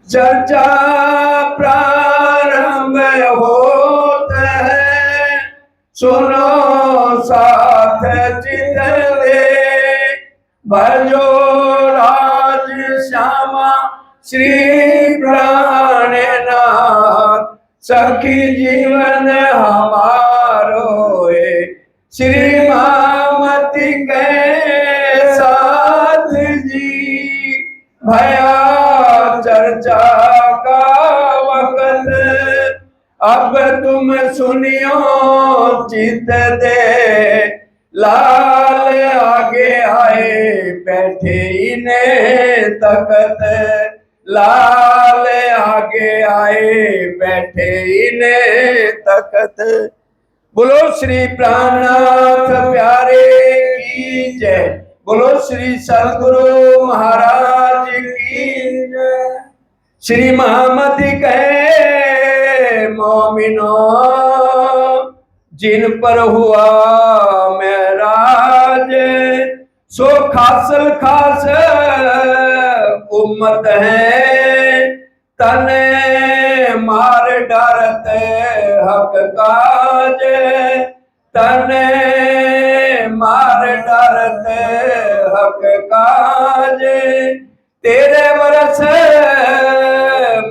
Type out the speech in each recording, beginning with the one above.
चर्चा प्रारंभ होता है, सुनो साथ चित ले, भजो राज श्यामा श्री प्राणनाथ, सखी जीवन हमारो है, श्री मामती के साथ जी। भया चर्चा का वक्त, अब तुम सुनियो चित दे, लाल आगे आए बैठे इन्हें तकत, लाल आगे आए बैठे इन्हें तकत। बोलो श्री प्राणनाथ प्यारे की जय, बोलो श्री सद्गुरु महाराज की जय। श्री महामती कहे मोमिनो, जिन पर हुआ मेराज, सो खासल खास उम्मत है, तने मार डरते हक काज, तने मार डरते हक काज, तेरे बरस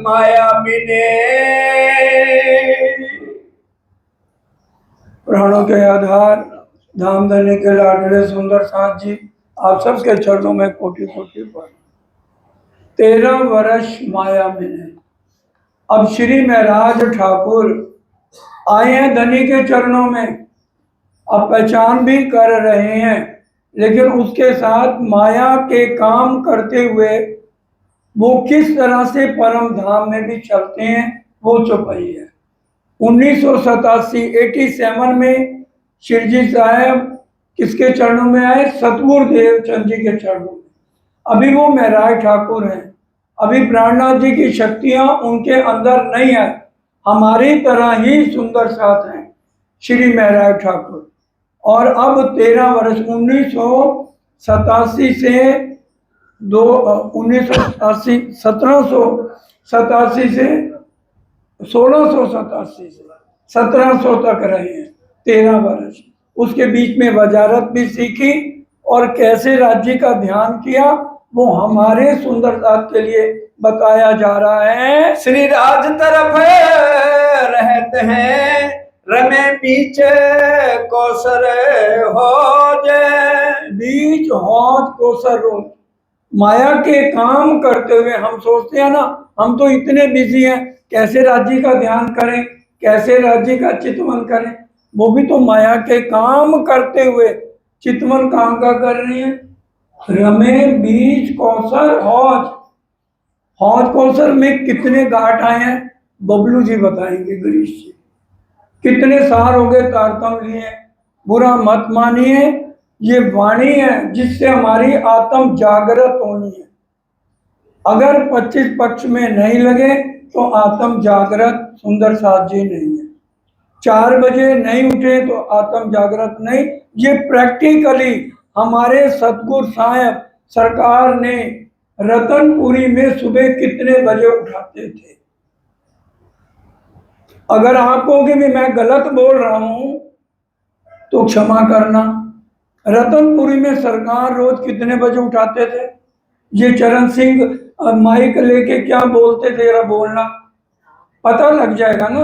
माया मिले। प्राणों के आधार धाम धनी के लाडले सुंदर साथ जी, आप सबके चरणों में कोटि कोटि पर 13 वर्ष माया मिले। अब श्री महराज ठाकुर आए हैं धनी के चरणों में, अब पहचान भी कर रहे हैं, लेकिन उसके साथ माया के काम करते हुए वो किस तरह से परम धाम में भी चलते हैं वो चौपाई है। 1987 में शिरजी साहब किसके चरणों में आए? सतगुरु देव चंद जी के चरणों में। अभी वो महराज ठाकुर हैं, अभी प्राणनाथ जी की शक्तियां उनके अंदर नहीं है, हमारी तरह ही सुंदर साथ हैं श्री महराज ठाकुर। और अब 13 वर्ष 1987 से 1987 1787 से 1687 से 1700 तक रहे हैं 13 वर्ष। उसके बीच में वजारत भी सीखी और कैसे राज्य का ध्यान किया वो हमारे सुंदर साथ के लिए बताया जा रहा है। श्री राज तरफ रहते हैं, रमे बीच कोसर होज, बीच हौज कोसर रोज। माया के काम करते हुए हम सोचते हैं ना, हम तो इतने बिजी हैं, कैसे राज्य का ध्यान करें, कैसे राज्य का चितवन करें। वो भी तो माया के काम करते हुए चितवन कहाँ का कर रही है? रमे बीच कौसर हौज। हौज कौसर में कितने घाट आए हैं बबलू जी बताएंगे, गिरीश जी। कितने सार हो गए तारतम लिए। बुरा मत मानिए, ये वाणी है जिससे हमारी आत्म जागृत होनी है। अगर 25 पक्ष में नहीं लगे तो आत्म जागृत सुंदर साथ जी नहीं है। 4 बजे नहीं उठे तो आत्म जागृत नहीं। ये प्रैक्टिकली हमारे सतगुरु साहब सरकार ने रतनपुरी में सुबह कितने बजे उठाते थे। अगर आप कहोगे भी मैं गलत बोल रहा हूं तो क्षमा करना। रतनपुरी में सरकार रोज कितने बजे उठाते थे? ये चरण सिंह माइक लेके क्या बोलते थे, जरा बोलना, पता लग जाएगा ना।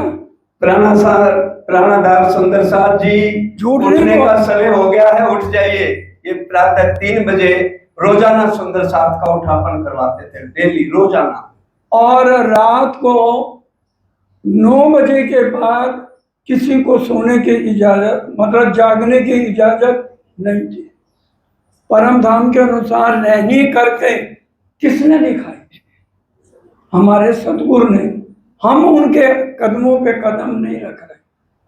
प्राणाधार सुंदर साथ जी, उठने का समय हो गया है, उठ जाइए। ये प्रातः 3 बजे रोजाना सुंदर साथ का उठापन करवाते थे, डेली रोजाना। और रात को 9 बजे के बाद किसी को सोने की इजाजत, मतलब जागने की इजाजत नहीं थी। परम धाम के अनुसार नहीं करके किसने दिखाई? हमारे सतगुरु ने। हम उनके कदमों पे कदम नहीं रख रहे।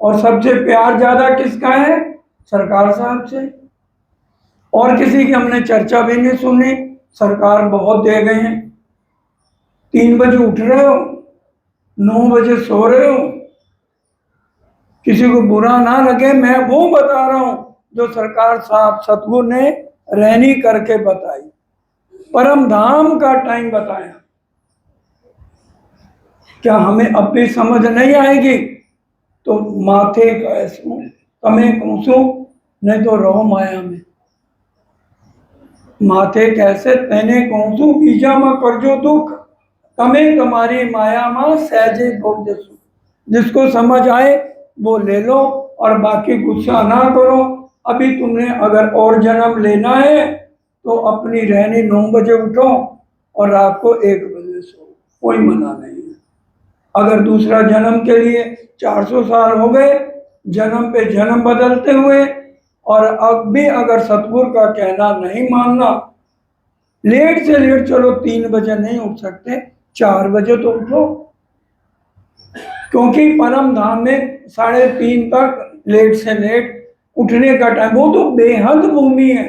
और सबसे प्यार ज्यादा किसका है? सरकार साहब से। और किसी की हमने चर्चा भी नहीं सुनी। सरकार बहुत दे गए हैं। 3 बजे उठ रहे हो, 9 बजे सो रहे हो। किसी को बुरा ना लगे, मैं वो बता रहा हूं जो सरकार साहब सतगुरु ने रहनी करके बताई, परम धाम का टाइम बताया। क्या हमें अब भी समझ नहीं आएगी? तो माथे कैसू तमें कौसू, नहीं तो रहो माया में। माथे कैसे तेने कौसू, बीजा में करजो दुख, तमें तुम्हारी माया में सहजे भोग जसु। जिसको समझ आए वो ले लो, और बाकी गुस्सा ना करो। अभी तुमने अगर और जन्म लेना है तो अपनी रहनी 9 बजे उठो और रात को 1 बजे सो, कोई मना नहीं है। अगर दूसरा जन्म के लिए 400 साल हो गए, जन्म पे जन्म बदलते हुए, और अब भी अगर सतगुरु का कहना नहीं मानना, लेट से लेट चलो 3 बजे नहीं उठ सकते, 4 बजे तो उठो। क्योंकि परम धाम में 3:30 तक लेट से लेट उठने का टाइम, वो तो बेहद भूमि है,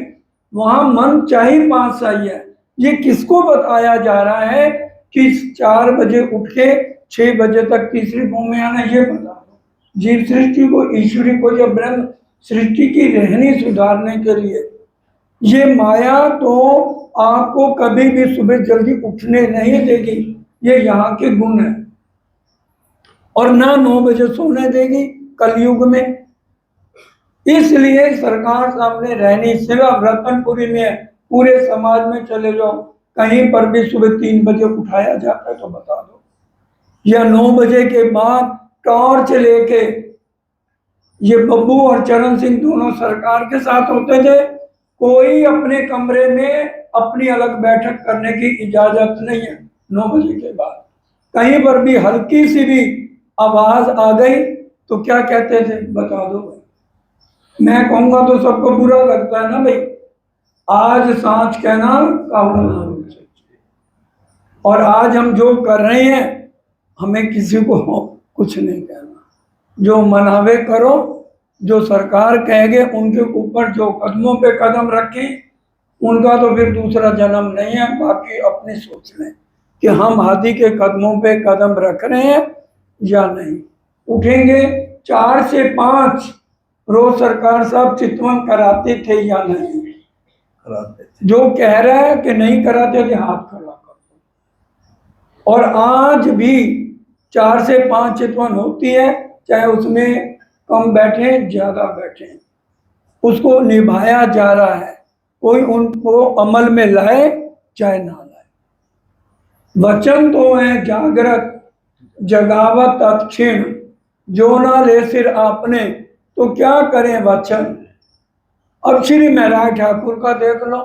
वहां मन चाहे 5 सही है। ये किसको बताया जा रहा है कि 4 बजे उठ के 6 बजे तक तीसरी भूमि आना, ये बता दो। जीव सृष्टि को, ईश्वरी को, या ब्रह्म सृष्टि की रहनी सुधारने के लिए। ये माया तो आपको कभी भी सुबह जल्दी उठने नहीं देगी, ये यहाँ के गुण है। और ना 9 बजे सोने देगी कलयुग में। इसलिए सरकार सामने रहनी, सिर्फ रतनपुरी में है, पूरे समाज में चले जाओ, कहीं पर भी सुबह 3 बजे उठाया जाता है तो बता दो। या 9 बजे के बाद टॉर्च लेके, ये बब्बू और चरण सिंह दोनों सरकार के साथ होते थे, कोई अपने कमरे में अपनी अलग बैठक करने की इजाजत नहीं है 9 बजे के बाद। कहीं पर भी हल्की सी भी आवाज आ गई तो क्या कहते थे, बता दो। मैं कहूंगा तो सबको बुरा लगता है ना भाई, आज सांच कहना कावड़। और आज हम जो कर रहे हैं, हमें किसी को कुछ नहीं कहना। जो मनावे करो, जो सरकार कहेंगे उनके ऊपर जो कदमों पे कदम रखें, उनका तो फिर दूसरा जन्म नहीं है। बाकी अपनी सोच लें कि हम हाथी के कदमों पे कदम रख रहे हैं या नहीं। उठेंगे 4 से 5 रोज सरकार साहब चितवन कराते थे या नहीं? कराते थे। जो कह रहा है कि नहीं कराते थे, हाथ खड़ा कर। और आज भी 4 से 5 चितवन होती है, चाहे उसमें कम बैठे ज्यादा बैठे, उसको निभाया जा रहा है। कोई उनको अमल में लाए चाहे ना लाए। वचन तो है जागृत जगावत अक्षीण, जो ना ले सिर आपने, तो क्या करें वचन। अब श्री महराज ठाकुर का देख लो,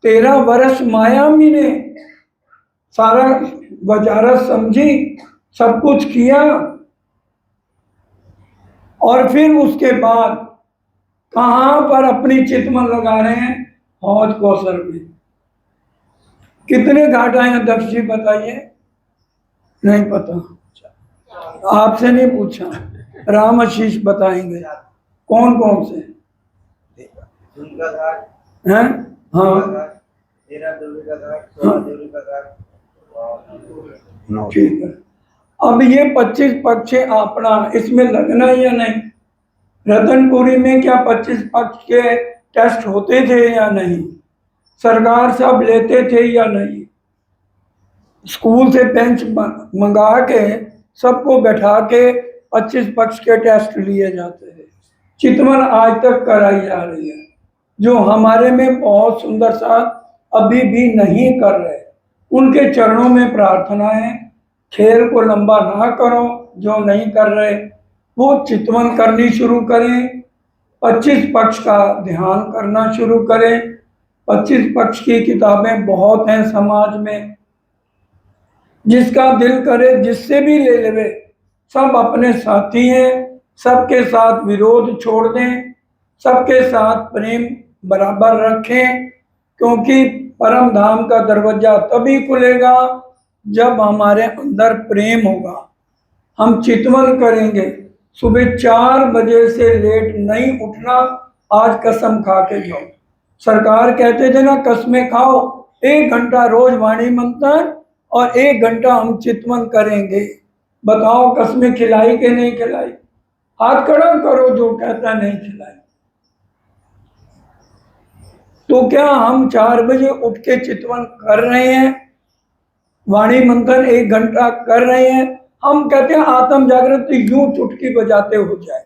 13 वर्ष माया मी ने सारा वजारत समझी, सब कुछ किया, और फिर उसके बाद कहां पर अपनी चितवन लगा रहे हैं? हौज कौसर में। कितने घाट आए हैं दक्ष जी बताइए? नहीं पता, आपसे नहीं पूछा, राम आशीष बताएंगे कौन कौन से हैं। हाँ ठीक है। अब ये 25 पक्ष अपना, इसमें लगना या नहीं? रतनपुरी में क्या 25 पक्ष के टेस्ट होते थे या नहीं? सरकार सब लेते थे या नहीं? स्कूल से बेंच मंगा के सबको बैठा के 25 पक्ष के टेस्ट लिए जाते थे। चितवन आज तक कराई जा रही है, जो हमारे में बहुत सुंदर सा अभी भी नहीं कर रहे। उनके चरणों में प्रार्थना है, खेल को लंबा ना करो। जो नहीं कर रहे वो चितवन करनी शुरू करें, 25 पक्ष का ध्यान करना शुरू करें। 25 पक्ष की किताबें बहुत हैं समाज में, जिसका दिल करे जिससे भी ले लेवे, सब अपने साथी हैं। सबके साथ विरोध छोड़ दें, सबके साथ प्रेम बराबर रखें, क्योंकि परम धाम का दरवाजा तभी खुलेगा जब हमारे अंदर प्रेम होगा। हम चितवन करेंगे, सुबह 4 बजे से लेट नहीं उठना, आज कसम खा के जाओ। सरकार कहते थे ना, कसमें खाओ, 1 घंटा रोज वाणी मंथन और 1 घंटा हम चितवन करेंगे। बताओ कसमें खिलाई के नहीं खिलाई? हाथ खड़ा करो जो कहता नहीं खिलाई। तो क्या हम 4 बजे उठ के चितवन कर रहे हैं? वाणी मंथन 1 घंटा कर रहे हैं? हम कहते हैं आत्म जागृति यूं चुटकी बजाते हो जाए।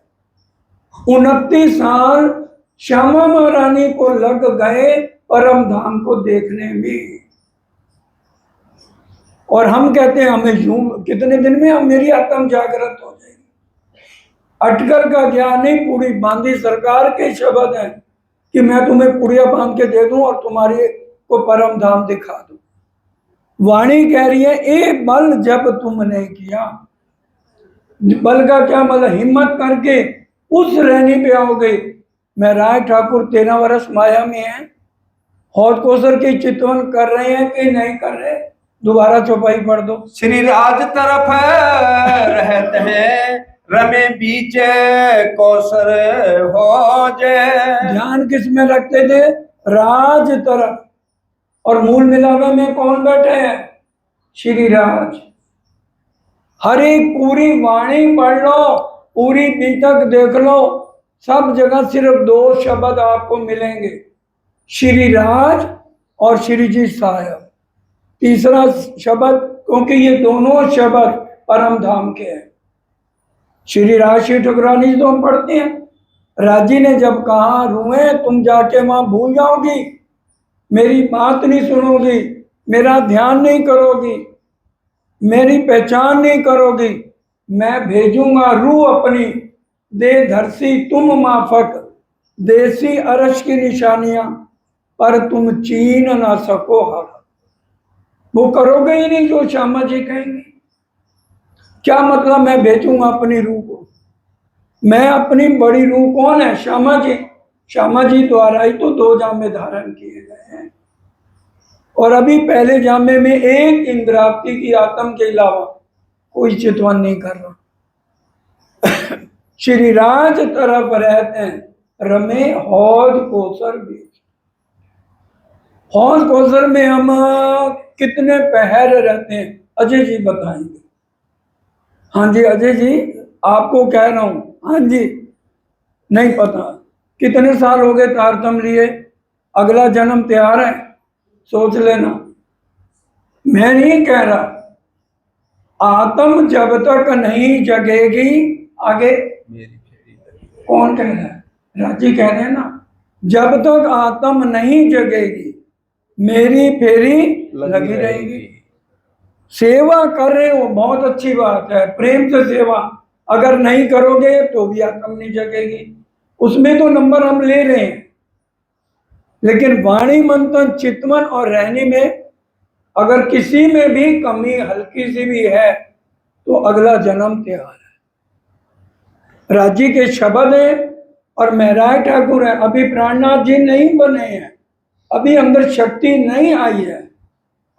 29 साल श्यामा महारानी को लग गए परम धाम को देखने में, और हम कहते हैं हमें यूं कितने दिन में हम मेरी आत्म जागृत हो जाएगी। अटकर का ज्ञान नहीं, पूरी बांधी सरकार के शब्द हैं कि मैं तुम्हें पुड़िया बांध के दे दूं और तुम्हारे को परम धाम दिखा दूं। वाणी कह रही है ए बल जब तुमने किया, बल का क्या मतलब, हिम्मत करके उस रहनी पे आओगे। मैं राय ठाकुर 13 वर्ष माया में है, हौद कोसर के चितवन कर रहे हैं कि नहीं कर रहे, दोबारा चौपाई पढ़ दो। श्री राज तरफ रहते हैं रमे बीच कौसर हो जय। ध्यान किस में रखते थे, राज तरफ, और मूल मिलावे में कौन बैठे हैं, श्री राज। हर एक पूरी वाणी पढ़ लो, पूरी बीतक देख लो, सब जगह सिर्फ 2 शब्द आपको मिलेंगे, श्री राज और श्री जी साहब। तीसरा शब्द, क्योंकि ये दोनों शब्द परम धाम के हैं। श्री राज श्री ठकुरानी तो हम पढ़ते हैं, राजी ने जब कहा रुए तुम जाके वहां भूल जाओगी, मेरी बात नहीं सुनोगी, मेरा ध्यान नहीं करोगी, मेरी पहचान नहीं करोगी, मैं भेजूंगा रूह अपनी, दे धरसी तुम माफक, देसी अरश की निशानियां, पर तुम चीन ना सको हक। वो करोगे ही नहीं जो श्यामा जी कहेंगे। क्या मतलब, मैं भेजूंगा अपनी रूह को, मैं अपनी बड़ी रूह कौन है, श्यामा जी। श्यामा जी द्वारा ही तो 2 जामे धारण किए गए हैं, और अभी पहले जामे में एक इंद्रावती की आत्म के अलावा कोई चितवन नहीं कर रहा। श्री राज तरफ रहते हैं रमे हौज कोसर बीच। हौज कोसर में हम कितने पहर रहते हैं, अजय जी बताएंगे। हाँ जी अजय जी, आपको कह रहा हूं, हाँ जी, नहीं पता कितने साल हो गए तारतम लिए, अगला जन्म तैयार है, सोच लेना। मैं नहीं कह रहा, आत्म जब तक नहीं जगेगी, आगे कौन कह रहा है, राजी कह रहे हैं ना, जब तक आत्म नहीं जगेगी मेरी फेरी लगी रहेगी। सेवा कर रहे हो बहुत अच्छी बात है, प्रेम से सेवा, अगर नहीं करोगे तो भी आत्म नहीं जगेगी, उसमें तो नंबर हम ले रहे हैं। लेकिन वाणी मंथन चितवन और रहनी में अगर किसी में भी कमी हल्की सी भी है तो अगला जन्म तैयार है। राजी के शब्द है और महराज ठाकुर है, अभी प्राणनाथ जी नहीं बने हैं, अभी अंदर शक्ति नहीं आई है,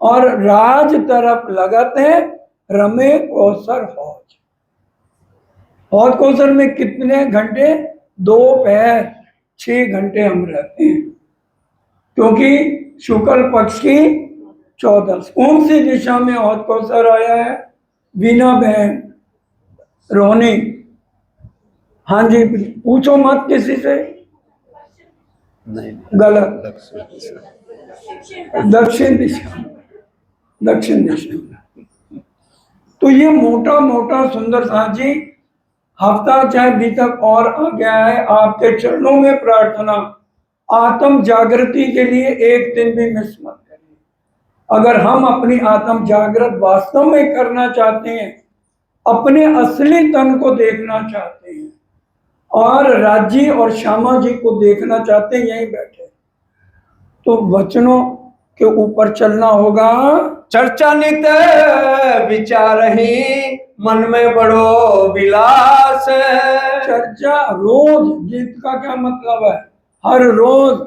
और राज तरफ लगत है रमे कौसर हौज। हौज कौसर में कितने घंटे, दोपहर 6 घंटे हम रहते हैं, क्योंकि शुक्ल पक्ष की 14। कौन सी दिशा में हौज कौसर आया है, बीना बहन रोनी, हाँ जी पूछो मत किसी से, नहीं गलत, दक्षिण दिशा, दक्षिण दिशा। तो ये मोटा मोटा सुंदर सा जी हफ्ता चाहे अभी तक और आ गया है, आपके चरणों में प्रार्थना, आत्म जागृति के लिए एक दिन भी मिस मत करिए। अगर हम अपनी आत्म जागृत वास्तव में करना चाहते हैं, अपने असली तन को देखना चाहते हैं, और राजी और श्यामा जी को देखना चाहते हैं यहीं बैठे, तो वचनों के ऊपर चलना होगा। चर्चा नित विचार ही मन में बड़ो विलास। चर्चा रोज, गीत का क्या मतलब है, हर रोज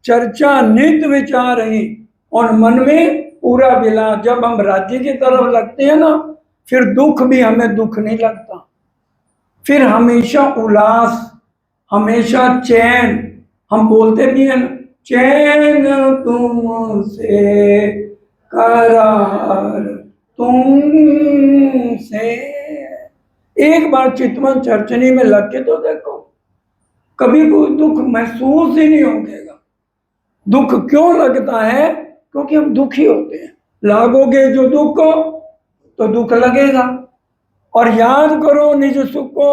चर्चा नित विचार ही और मन में पूरा विलास। जब हम राज्य की तरफ लगते हैं ना, फिर दुख भी हमें दुख नहीं लगता, फिर हमेशा उल्लास, हमेशा चैन। हम बोलते भी हैं ना, चैन तुमसे करार तुमसे। एक बार चितवन चर्चनी में लग के तो देखो, कभी कोई दुख महसूस ही नहीं होगा। दुख क्यों लगता है, क्योंकि हम दुखी होते हैं। लागोगे जो दुख को तो दुख लगेगा, और याद करो निज सुख को,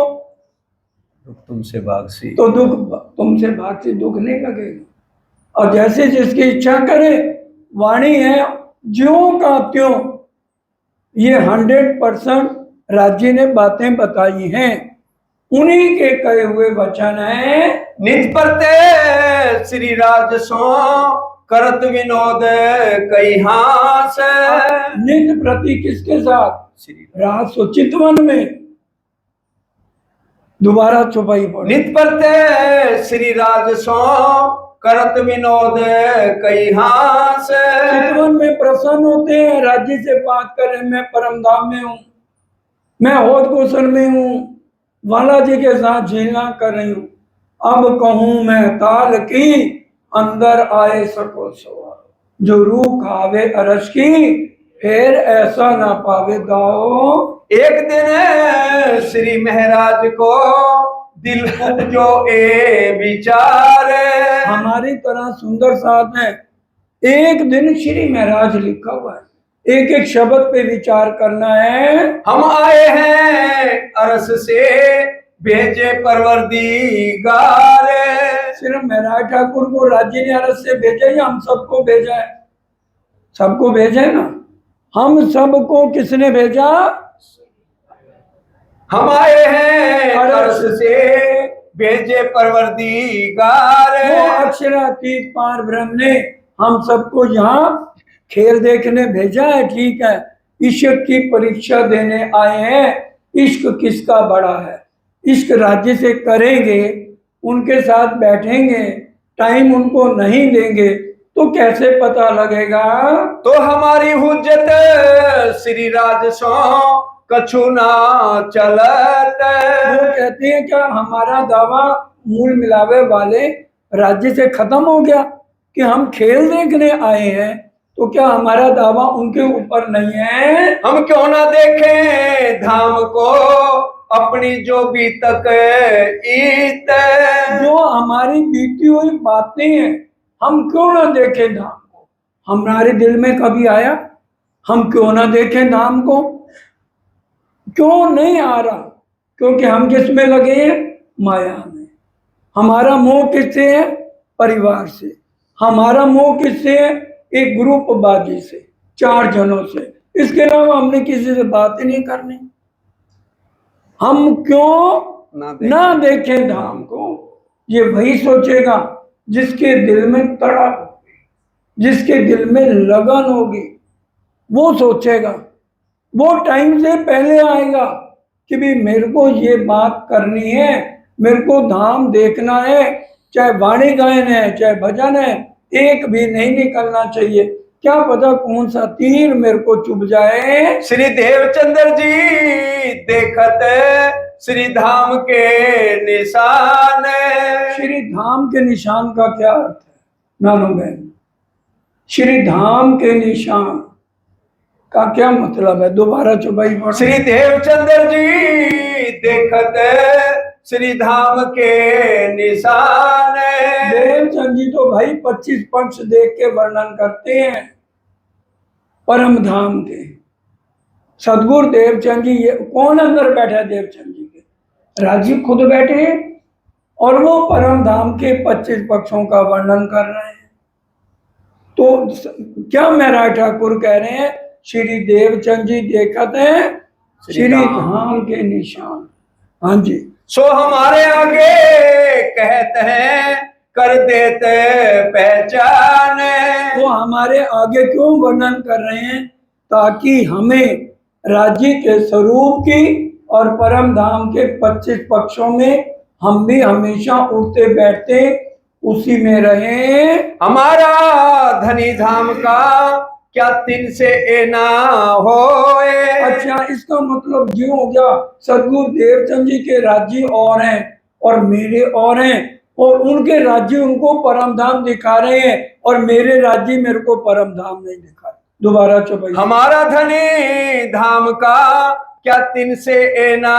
दुख तुमसे भागसी। तो दुख तुमसे भाग से दुख नहीं लगेगा। और जैसे जिसकी इच्छा करे, वाणी है ज्यों का त्यों। ये 100% राज्य ने बातें बताई हैं, उन्हीं के कहे हुए वचन है। निज प्रत्यय श्री राज सो करत विनोद कई हास। निज प्रति किसके साथ? श्री राज चितवन में। दोबारा छुपाई पड़ी। निज प्रत्यय श्री राज सो करत विनोद कई हास। चितवन में प्रसन्न होते हैं, राज्य से बात करें, मैं परम धाम में हूँ, मैं होद गोसर में हूँ, बालाजी के साथ झीलना कर रही हूँ। अब कहूँ मैं ताल की, अंदर आए सको सवार। जो रूह खावे अरस की, फिर ऐसा ना पावे दाओ। एक दिन श्री महाराज को दिल उपजो ए विचार। हमारी तरह सुंदर साथ है। एक दिन श्री महाराज लिखा हुआ है, एक एक शब्द पे विचार करना है। हम आए हैं अरस से भेजे परवरदिगार। सिर्फ महाराज ठाकुर को राज्य ने अरस से भेजा या हम सबको भेजा है? सबको भेजा है ना। हम सबको किसने भेजा? हम आए हैं अरस से भेजे परवरदिगार। वो अक्षरातीत पार ब्रह्म ने हम सबको यहाँ खेल देखने भेजा है। ठीक है, इश्क की परीक्षा देने आए हैं। इश्क किसका बड़ा है? इश्क राज्य से करेंगे, उनके साथ बैठेंगे, टाइम उनको नहीं देंगे तो कैसे पता लगेगा? तो हमारी हुज्जत श्री राज सो कछु ना चलत। वो कहते हैं क्या हमारा दावा मूल मिलावे वाले राज्य से खत्म हो गया कि हम खेल देखने आए हैं, तो क्या हमारा दावा उनके ऊपर नहीं है? हम क्यों ना देखें धाम को अपनी जो बीतक ईत। जो हमारी बीती हुई बातें हैं, हम क्यों ना देखें धाम को? हमारे दिल में कभी आया हम क्यों ना देखें धाम को? क्यों नहीं आ रहा? क्योंकि हम किस में लगे हैं? माया में। हमारा मोह किससे है? परिवार से। हमारा मोह किससे है? एक ग्रुप बाजी से, 4 जनों से। इसके अलावा हमने किसी से बात ही नहीं करनी। हम क्यों ना देखें धाम को? ये वही सोचेगा जिसके दिल में तड़प होगी, जिसके दिल में लगन होगी, वो सोचेगा। वो टाइम से पहले आएगा कि भी मेरे को ये बात करनी है, मेरे को धाम देखना है। चाहे वाणी गायन है, चाहे भजन है, एक भी नहीं निकलना चाहिए। क्या पता कौन सा तीर मेरे को चुभ जाए। श्री देवचंद्र जी देखत श्री धाम के निशान। श्री धाम के निशान का क्या अर्थ है नानो बहन? श्री धाम के निशान का क्या मतलब है? दोबारा चुपाई पढ़ो। श्री देवचंद्र जी देखत श्री धाम के निशान। देवचंद जी तो भाई 25 पक्ष देख के वर्णन करते हैं परम धाम के। सदगुरु देवचंद जी, ये कौन अंदर बैठा है देवचंद जी के? राजीव खुद बैठे हैं और वो परम धाम के 25 पक्षों का वर्णन कर रहे हैं। तो क्या महाराज ठाकुर कह रहे हैं? श्री देवचंद जी देखते हैं श्री धाम के निशान। हाँ जी। सो हमारे आगे कहते हैं कर देते पहचान। वो हमारे आगे क्यों वर्णन कर रहे हैं? ताकि हमें राज्य के स्वरूप की और परम धाम के 25 पक्षों में हम भी हमेशा उठते बैठते उसी में रहे। हमारा धनी धाम का क्या तिन से ए ना होए। अच्छा, इसका मतलब ये हो गया सदगुरु देवचंद जी के राज्य और हैं और मेरे और हैं, और उनके राज्य उनको परम धाम दिखा रहे हैं और मेरे राज्य मेरे को परम धाम नहीं दिखा रहे। दोबारा चुपाई। हमारा धनी धाम का क्या तिन से ए ना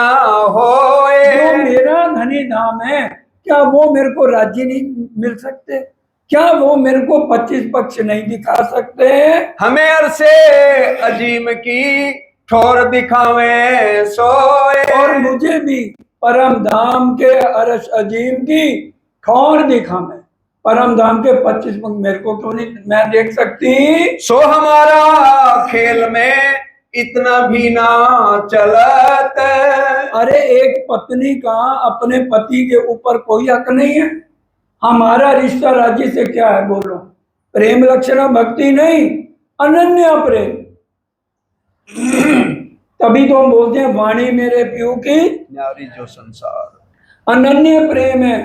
होए। जो मेरा धनी धाम है, क्या वो मेरे को राज्य नहीं मिल सकते? क्या वो मेरे को 25 पक्ष नहीं दिखा सकते? हमें अरसे अजीम की ठोर दिखावे सोए। और मुझे भी परम धाम के अरश अजीम की ठौर दिखा मैं। परम धाम के 25 पंख मेरे को क्यों नहीं मैं देख सकती? सो हमारा खेल में इतना भी ना चलत। अरे एक पत्नी का अपने पति के ऊपर कोई हक नहीं है? हमारा रिश्ता राज्य से क्या है बोलो? प्रेम लक्षणा भक्ति नहीं, अनन्य प्रेम। तभी तो हम बोलते हैं वाणी मेरे प्यू की न्यारी जो संसार। अनन्य प्रेम है।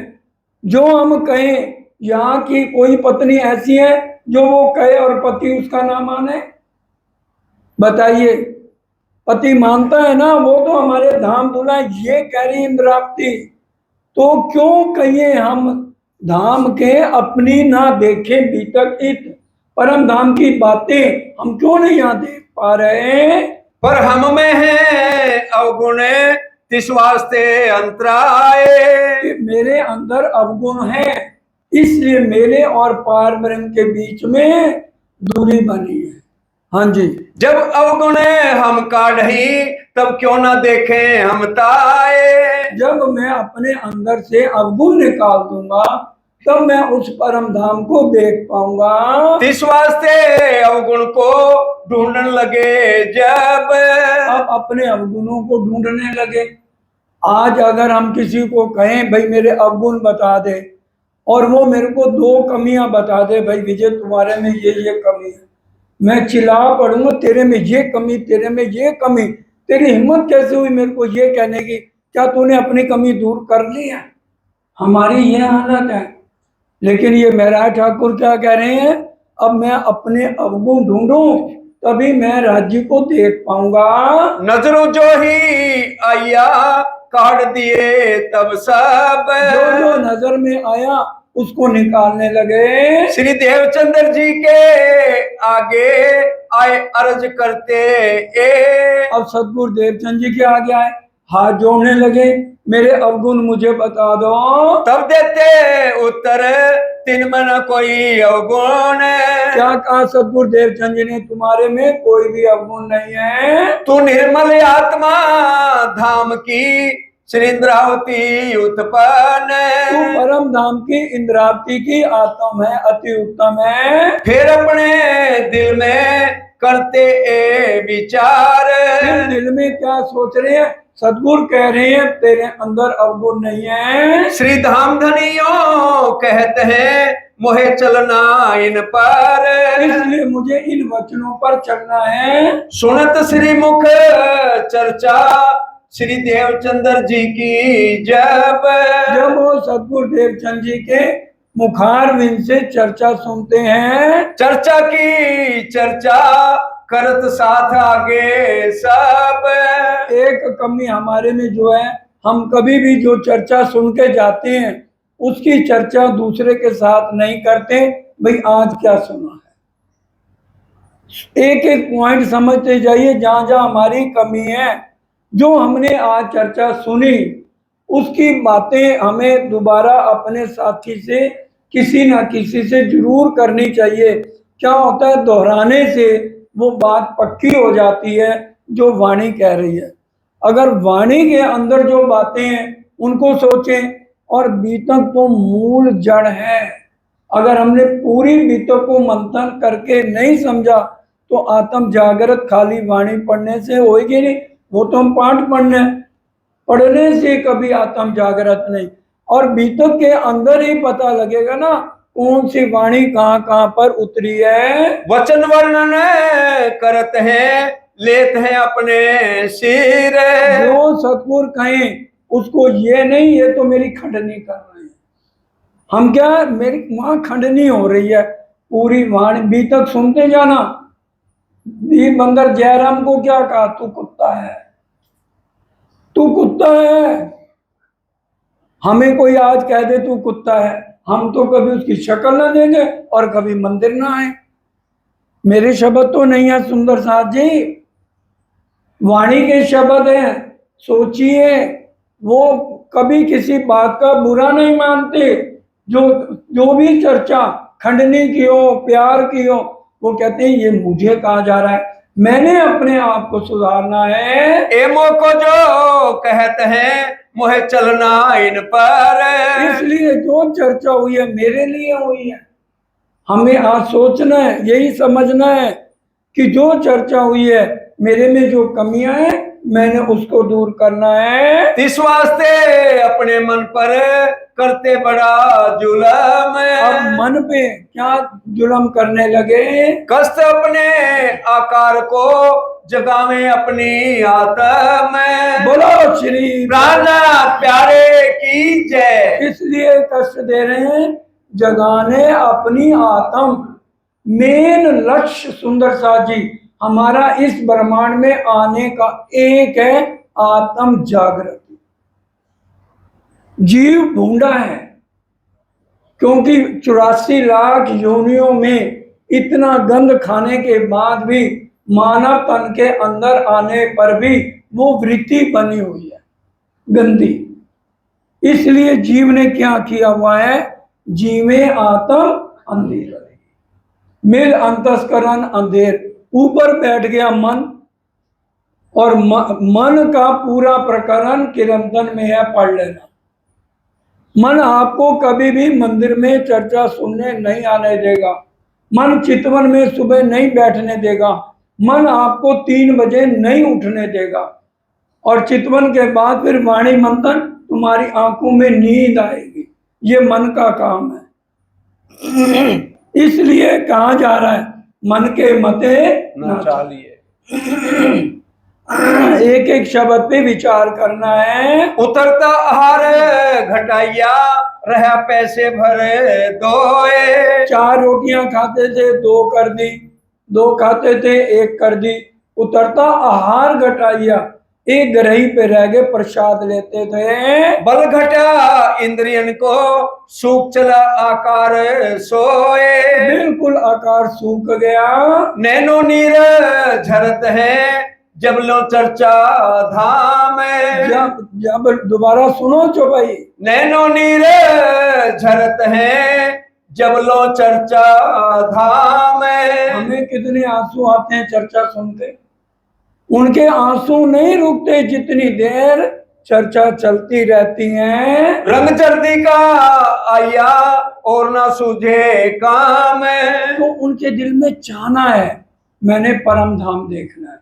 जो हम कहें यहाँ की कोई पत्नी ऐसी है जो वो कहे और पति उसका ना माने? बताइए, पति मानता है ना, वो तो हमारे धाम धुला ये कह रही इंद्रावती। तो क्यों कहिए हम धाम के अपनी ना देखें बीतक इत? परम धाम की बातें हम क्यों नहीं यहाँ देख पा रहे? पर हम में है अवगुण तिस वास्ते अंतराय। कि मेरे अंदर अवगुण है, इसलिए मेरे और पार ब्रह्म के बीच में दूरी बनी है। हाँ जी, जब अवगुण हम काढ़ी तब क्यों ना देखें हम ताए। जब मैं अपने अंदर से अवगुण निकाल दूंगा तब मैं उस परम धाम को देख पाऊंगा। इस वास्ते अवगुण को ढूंढने लगे जब। अब अपने अवगुणों को ढूंढने लगे। आज अगर हम किसी को कहें भाई मेरे अवगुण बता दे, और वो मेरे को 2 कमियां बता दे, भाई विजय तुम्हारे में ये कमी है, मैं चिल्ला पड़ूंगा तेरे में ये कमी, तेरे में ये कमी। तेरी हिम्मत कैसे हुई मेरे को ये कहने की? क्या तूने अपनी कमी दूर कर ली है? हमारी ये हालत है। लेकिन ये महराज ठाकुर क्या कह रहे हैं? अब मैं अपने अवगुण ढूंढूं तभी मैं राज्य को देख पाऊंगा। नजरों जो ही आया काट दिए तब सब। जो नजर में आया उसको निकालने लगे। श्री देवचंद्र जी के आगे आए अर्ज करते अब सदगुरु देवचंद जी के आगे आए, हाथ जोड़ने लगे, मेरे अवगुण मुझे बता दो। तब देते उत्तर तिन मन कोई अवगुण। क्या कहा सदगुरु देवचंद जी ने? तुम्हारे में कोई भी अवगुण नहीं है। तू निर्मल आत्मा धाम की श्री इंद्रावती उत्पन्न। तू परम धाम की इंद्रावती की आत्मा है, अति उत्तम है। फिर अपने दिल में करते ए विचार। फिर दिल में क्या सोच रहे हैं? सदगुरु कह रहे हैं तेरे अंदर अवगुण नहीं है। श्री धाम धनियों कहते हैं मोहे चलना इन पर। इसलिए मुझे इन वचनों पर चलना है। सुनत श्री मुख चर्चा श्री देवचंद्र जी की जब। जब वो सदगुरु देवचंद जी के मुखारविंद से चर्चा सुनते हैं, चर्चा की चर्चा करत साथ आगे सब। एक कमी हमारे में जो है, हम कभी भी जो चर्चा सुन के जाते हैं उसकी चर्चा दूसरे के साथ नहीं करते। भाई आज क्या सुना है, एक एक पॉइंट समझते जाइए जहां जहां हमारी कमी है। जो हमने आज चर्चा सुनी उसकी बातें हमें दोबारा अपने साथी से किसी ना किसी से जरूर करनी चाहिए। क्या होता है, दोहराने से वो बात पक्की हो जाती है जो वाणी कह रही है। अगर वाणी के अंदर जो बातें हैं उनको सोचें, और बीतक तो मूल जड़ है। अगर हमने पूरी बीतक को मंथन करके नहीं समझा तो आत्म जागृत खाली वाणी पढ़ने से होगी नहीं। वो तो हम पाठ पढ़ने से कभी आत्म जागृत नहीं। और बीतक के अंदर ही पता लगेगा ना कौन सी वाणी कहाँ कहाँ पर उतरी है। वचन वर्णन करते हैं लेते हैं अपने सिर। जो सतगुरु कहें उसको ये नहीं ये तो मेरी खंडनी कर रहे हैं। हम क्या, मेरी वहां खंडनी हो रही है पूरी वाणी। बीतक सुनते जाना। दीप बंदर जयराम को क्या कहा? तू कुत्ता है, तू कुत्ता है। हमें कोई आज कह दे तू कुत्ता है, हम तो कभी उसकी शक्ल ना देंगे और कभी मंदिर ना आए। मेरे शब्द तो नहीं है सुंदर साथ जी, वाणी के शब्द हैं। सोचिए, वो कभी किसी बात का बुरा नहीं मानते। जो भी चर्चा खंडनी की हो, प्यार की हो, वो कहते हैं ये मुझे कहा जा रहा है, मैंने अपने आप को सुधारना है। एमो को जो कहते हैं मोहे चलना इन पर। इसलिए जो चर्चा हुई है मेरे लिए हुई है। हमें आज सोचना है, यही समझना है कि जो चर्चा हुई है मेरे में जो कमियां हैं मैंने उसको दूर करना है। इस वास्ते अपने मन पर करते बड़ा जुलम। अब मन पे क्या जुल्म करने लगे? कष्ट अपने आकार को जगावे अपनी आत्म। बोलो श्री प्राण प्यारे की जय। इसलिए कष्ट दे रहे हैं, जगाने अपनी आत्म। मेन लक्ष्य सुंदर सा जी हमारा इस ब्रह्मांड में आने का एक है, आत्म जागृति। जीव ढूंढा है, क्योंकि 84 लाख योनियों में इतना गंध खाने के बाद भी मानव तन के अंदर आने पर भी वो वृत्ति बनी हुई है गंदी। इसलिए जीव ने क्या किया हुआ है? जीवे आत्म अंधेर, मिल अंतस्करण अंधेर। ऊपर बैठ गया मन, और मन का पूरा प्रकरण किरंतन में है, पढ़ लेना। मन आपको कभी भी मंदिर में चर्चा सुनने नहीं आने देगा। मन चितवन में सुबह नहीं बैठने देगा। मन आपको 3 बजे नहीं उठने देगा। और चितवन के बाद फिर वाणी मंथन, तुम्हारी आंखों में नींद आएगी। ये मन का काम है। इसलिए कहा जा रहा है मन के मते न चालिए। एक एक शब्द पे विचार करना है। उतरता आहार घटाइया रहा पैसे भरे दोए। 4 रोटियां खाते थे 2 कर दी, 2 खाते थे 1 कर दी। उतरता आहार घटाइया, एक ग्रही पे रह गए, प्रसाद लेते थे। बल घटा इंद्रियन को सूख चला आकार सोए। बिल्कुल आकार सूख गया। नैनो नीर झरत है जब लो चर्चा धाम। जब दोबारा सुनो चौपाई। नैनो नीर झरत है जब लो चर्चा धाम। हमें कितने आंसू आते हैं चर्चा सुनते। उनके आंसू नहीं रुकते जितनी देर चर्चा चलती रहती है। रंग जर्दी का आया और ना सूझे काम। तो उनके दिल में चाहना है मैंने परम धाम देखना है,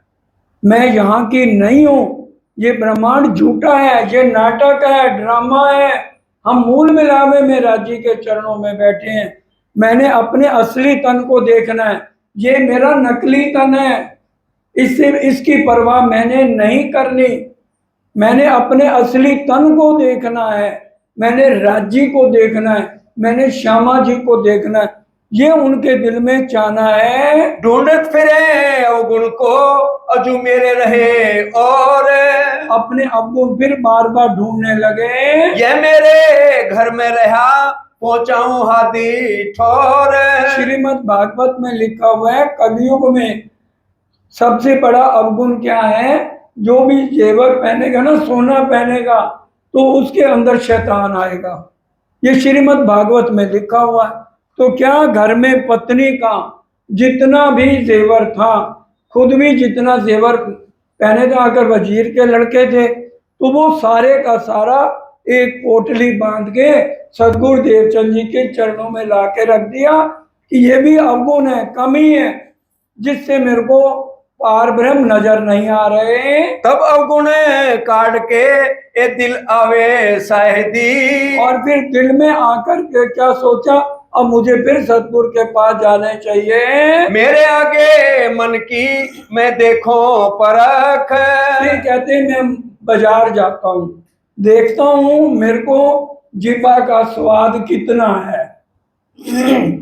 मैं यहाँ की नहीं हूँ, ये ब्रह्मांड झूठा है, ये नाटक है, ड्रामा है। हम मूल मिलावे में राज्य के चरणों में बैठे हैं। मैंने अपने असली तन को देखना है, ये मेरा नकली तन है, इससे इसकी परवाह मैंने नहीं करनी। मैंने अपने असली तन को देखना है, मैंने राज्य को देखना है, मैंने श्यामा जी को देखना है। ये उनके दिल में चाहना है। ढूंढत फिरे अवगुण को अजू मेरे रहे और। अपने अवगुण फिर बार बार ढूंढने लगे। ये मेरे घर में रहा पहुंचाऊं हाथी ठोर। श्रीमद् भागवत में लिखा हुआ है कलयुग में सबसे बड़ा अवगुण क्या है? जो भी जेवर पहनेगा ना, सोना पहनेगा, तो उसके अंदर शैतान आएगा। ये श्रीमद् भागवत में लिखा हुआ है। तो क्या घर में पत्नी का जितना भी जेवर था, खुद भी जितना जेवर पहने थे, अगर वजीर के लड़के थे तो वो सारे का सारा एक पोटली बांध के सदगुरु देवचंद जी के चरणों में ला के रख दिया कि ये भी अवगुण है, कमी है, जिससे मेरे को पार ब्रह्म नजर नहीं आ रहे। तब अवगुण काट के ये दिल आवे शायदी। और फिर दिल में आकर के क्या सोचा, अब मुझे फिर सतगुरु के पास जाने चाहिए। मेरे आगे मन की मैं देखो परख। फिर कहते मैं बाजार जाता हूँ, देखता हूँ मेरे को जीवा का स्वाद कितना है।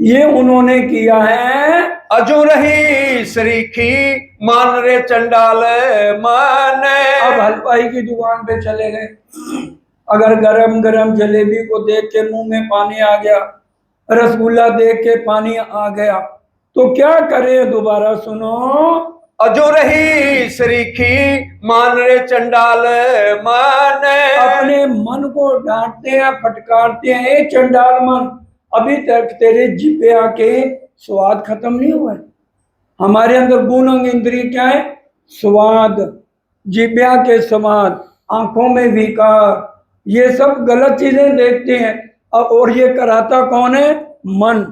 ये उन्होंने किया है। अजू रही सरीखी मान रे चंडाल मान। अब हलवाई की दुकान पे चले गए, अगर गरम गरम जलेबी को देख के मुंह में पानी आ गया, रसगुल्ला देख के पानी आ गया, तो क्या करें? दोबारा सुनो। अजो रही सरीखी मान रे चंडाल मान। अपने मन को डांटते हैं, फटकारते हैं, ए चंडाल मन, अभी तक तेरे जिब्बे आके स्वाद खत्म नहीं हुआ है। हमारे अंदर गुण अंग इंद्रिय क्या है? स्वाद, जिह्वा के स्वाद, आंखों में विकार, ये सब गलत चीजें देखते हैं। और ये कराता कौन है? मन।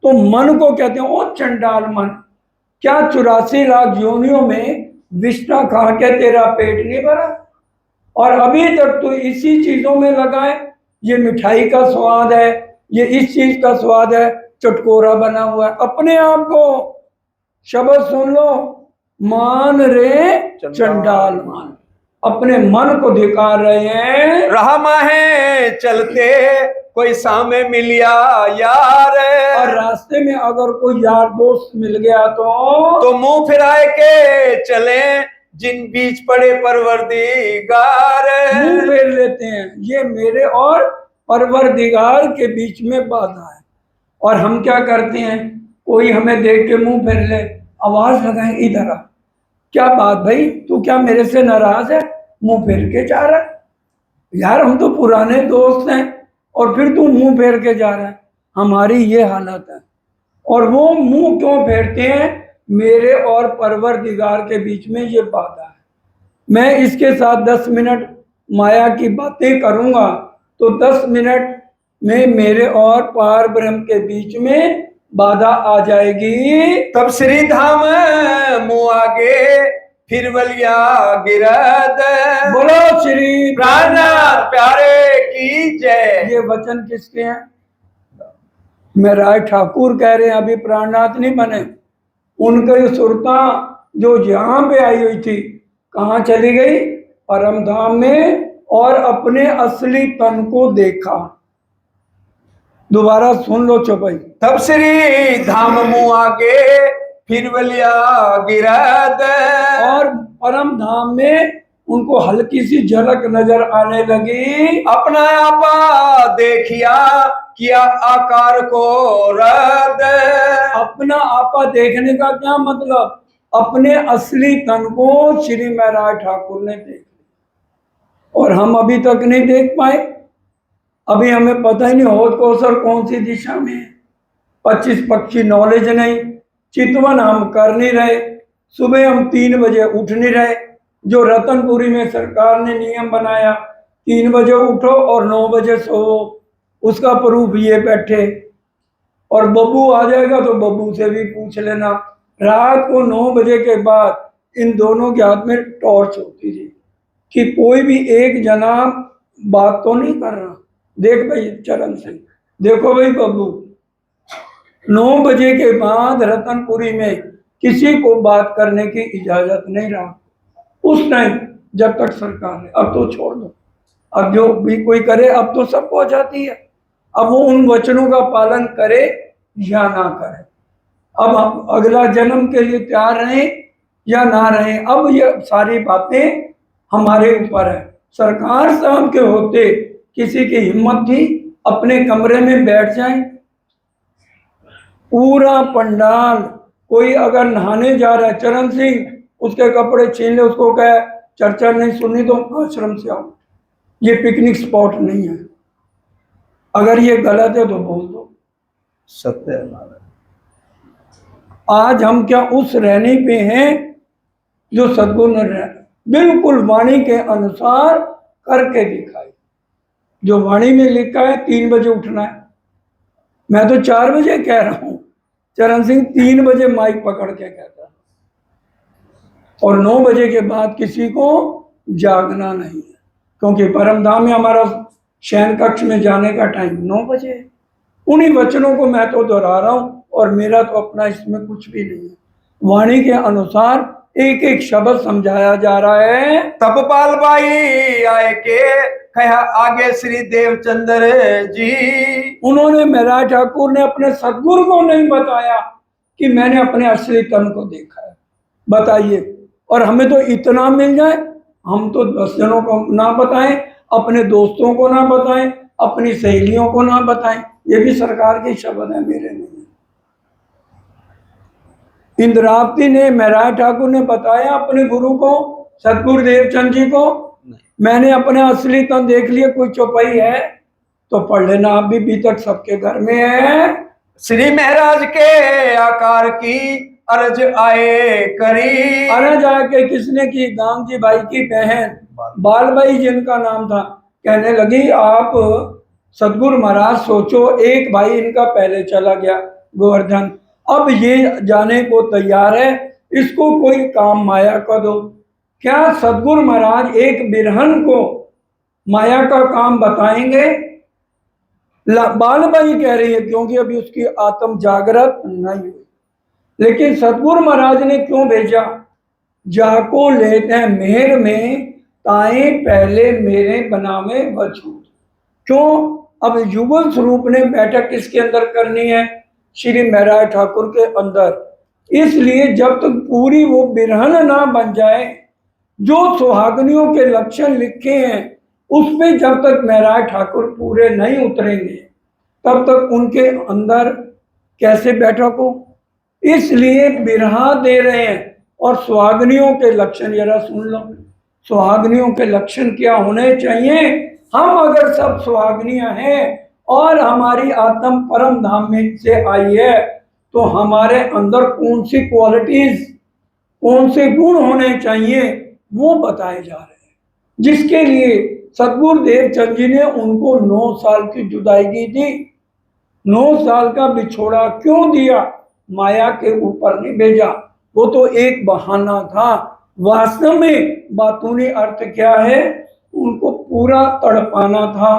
तो मन को कहते हैं ओ चंडाल मन, क्या 84 लाख योनियों में विष्ठा खा के तेरा पेट नहीं भरा? और अभी तक तो इसी चीजों में लगा है। ये मिठाई का स्वाद है, ये इस चीज का स्वाद है, चटकोरा बना हुआ है। अपने आप को शब्द सुन लो, मान रे चंडाल मान, अपने मन को धिकार रहे हैं। राह माहे चलते कोई सामे मिलिया यार, और रास्ते में अगर कोई यार दोस्त मिल गया तो मुंह फिराए के चले, जिन बीच पड़े परवरदिगार। मुंह फेर लेते हैं, ये मेरे और परवरदिगार के बीच में बाधा है। और हम क्या करते हैं, कोई हमें देख के मुंह फेर ले, आवाज लगाए इधर आ, क्या बात भाई, तू क्या मेरे से नाराज है, मुंह फेर के जा रहा है? यार हम तो पुराने दोस्त हैं और फिर तू मुंह फेर के जा रहा है। हमारी ये हालत है। और वो मुंह क्यों फेरते हैं? मेरे और परवरदिगार के बीच में ये बाधा है। मैं इसके साथ 10 मिनट माया की बातें करूंगा तो 10 मिनट में मेरे और पार ब्रह्म के बीच में बाधा आ जाएगी। तब श्री धाम मुँह आगे फिर बलिया गिरद। बोलो श्री प्राणनाथ प्यारे की जय। ये वचन किसके हैं? मैं राय ठाकुर कह रहे हैं, अभी प्राणनाथ नहीं बने। उनकी सुरता जो यहाँ पे आई हुई थी, कहाँ चली गई? परम धाम में। और अपने असली तन को देखा। दोबारा सुन लो चौपाई। तब श्री धाम मुँह आगे फिर बलिया गिरद। और परम धाम में उनको हल्की सी झलक नजर आने लगी। अपना आपा देखिया किया आकार को रद। अपना आपा देखने का क्या मतलब? अपने असली तन को श्री महाराज ठाकुर ने देख लिया और हम अभी तक नहीं देख पाए। अभी हमें पता ही नहीं होद कौशल कौन सी दिशा में है, 25 पक्षी नॉलेज नहीं, चितवन हम कर नहीं रहे, सुबह हम 3 बजे उठ नहीं रहे। जो रतनपुरी में सरकार ने नियम बनाया 3 बजे उठो और 9 बजे सो, उसका प्रूफ ये बैठे। और बब्बू आ जाएगा तो बब्बू से भी पूछ लेना। रात को 9 बजे के बाद इन दोनों के हाथ में टॉर्च होती थी कि कोई भी एक जना बात तो नहीं कर रहा। देख भाई चरण सिंह, देखो भाई बब्बू, 9 बजे के बाद रतनपुरी में किसी को बात करने की इजाजत नहीं रहा उस टाइम, जब तक सरकार है। अब तो छोड़ दो, अब जो भी कोई करे अब तो सबको आ जाती है। अब वो उन वचनों का पालन करे या ना करे। अब हम अगला जन्म के लिए तैयार रहें या ना रहें, अब ये सारी बातें हमारे ऊपर है। सरकार साहब के होते किसी की हिम्मत थी अपने कमरे में बैठ जाए? पूरा पंडाल, कोई अगर नहाने जा रहा है चरण सिंह, उसके कपड़े छीन ले, उसको कहे चर्चा नहीं सुननी तो आश्रम से आओ, ये पिकनिक स्पॉट नहीं है। अगर ये गलत है तो बोल दो। सत्य है। आज हम क्या उस रहने पे हैं जो सद्गुरु ने बिल्कुल वाणी के अनुसार करके दिखाई। जो वाणी में लिखा है 3 बजे उठना है, मैं तो 4 बजे कह रहा हूं, चरण सिंह 3 बजे माइक पकड़ के कहता है। और 9 बजे के बाद किसी को जागना नहीं है, क्योंकि परमधाम में हमारा शयन कक्ष में जाने का टाइम 9 बजे है। उन्हीं वचनों को मैं तो दोहरा रहा हूं और मेरा तो अपना इसमें कुछ भी नहीं है। वाणी के अनुसार एक एक शब्द समझाया जा रहा है। तब पाल बाई आए के कहा आगे श्री देवचंद्र जी। उन्होंने महाराज ठाकुर ने अपने सदगुरु को नहीं बताया कि मैंने अपने असली तन को देखा है, बताइए। और हमें तो इतना मिल जाए, हम तो 10 जनों को ना बताएं, अपने दोस्तों को ना बताएं, अपनी सहेलियों को ना बताएं। ये भी सरकार के शब्द है, मेरे नहीं। इंद्रावती ने महाराज ठाकुर ने बताया अपने गुरु को, सतगुरु देवचंद जी को, मैंने अपने असली तन देख लिया। कोई चौपाई है तो पढ़ लेना, अभी भी तक सबके घर में है। श्री महाराज के आकार की अर्ज आए करी। अर्ज आके किसने की? गांधी भाई की बहन बालबाई जिनका नाम था, कहने लगी आप सतगुरु महाराज सोचो, एक भाई इनका पहले चला गया गोवर्धन, अब ये जाने को तैयार है, इसको कोई काम माया का दो। क्या सतगुरु महाराज एक बिरहन को माया का काम बताएंगे? बालबाई कह रही है, क्योंकि अभी उसकी आत्म जागृत नहीं हुई। लेकिन सतगुरु महाराज ने क्यों भेजा? जाको लेते हैं मेहर में ताए पहले मेरे बनावे वजूद। क्यों? अब युगल स्वरूप ने बैठक किसके अंदर करनी है? श्री महराज ठाकुर के अंदर। इसलिए जब तक पूरी वो बिरहन ना बन जाए, जो सुहागनियों के लक्षण लिखे हैं उस पे जब तक महराज ठाकुर पूरे नहीं उतरेंगे, तब तक उनके अंदर कैसे बैठक हो? इसलिए बिरहा दे रहे हैं। और सुहागनियों के लक्षण जरा सुन लो। सुहागनियों के लक्षण क्या होने चाहिए? हम अगर सब सुहागनियां हैं और हमारी आत्म परम धाम में से आई है, तो हमारे अंदर कौन सी क्वालिटीज, कौन से गुण होने चाहिए, वो बताए जा रहे हैं। जिसके लिए सतगुरुदेव चंद जी ने उनको 9 साल की जुदाई की थी। 9 साल का बिछोड़ा क्यों दिया? माया के ऊपर नहीं भेजा, वो तो एक बहाना था। वास्तव में बातूनी अर्थ क्या है? उनको पूरा तड़पाना था,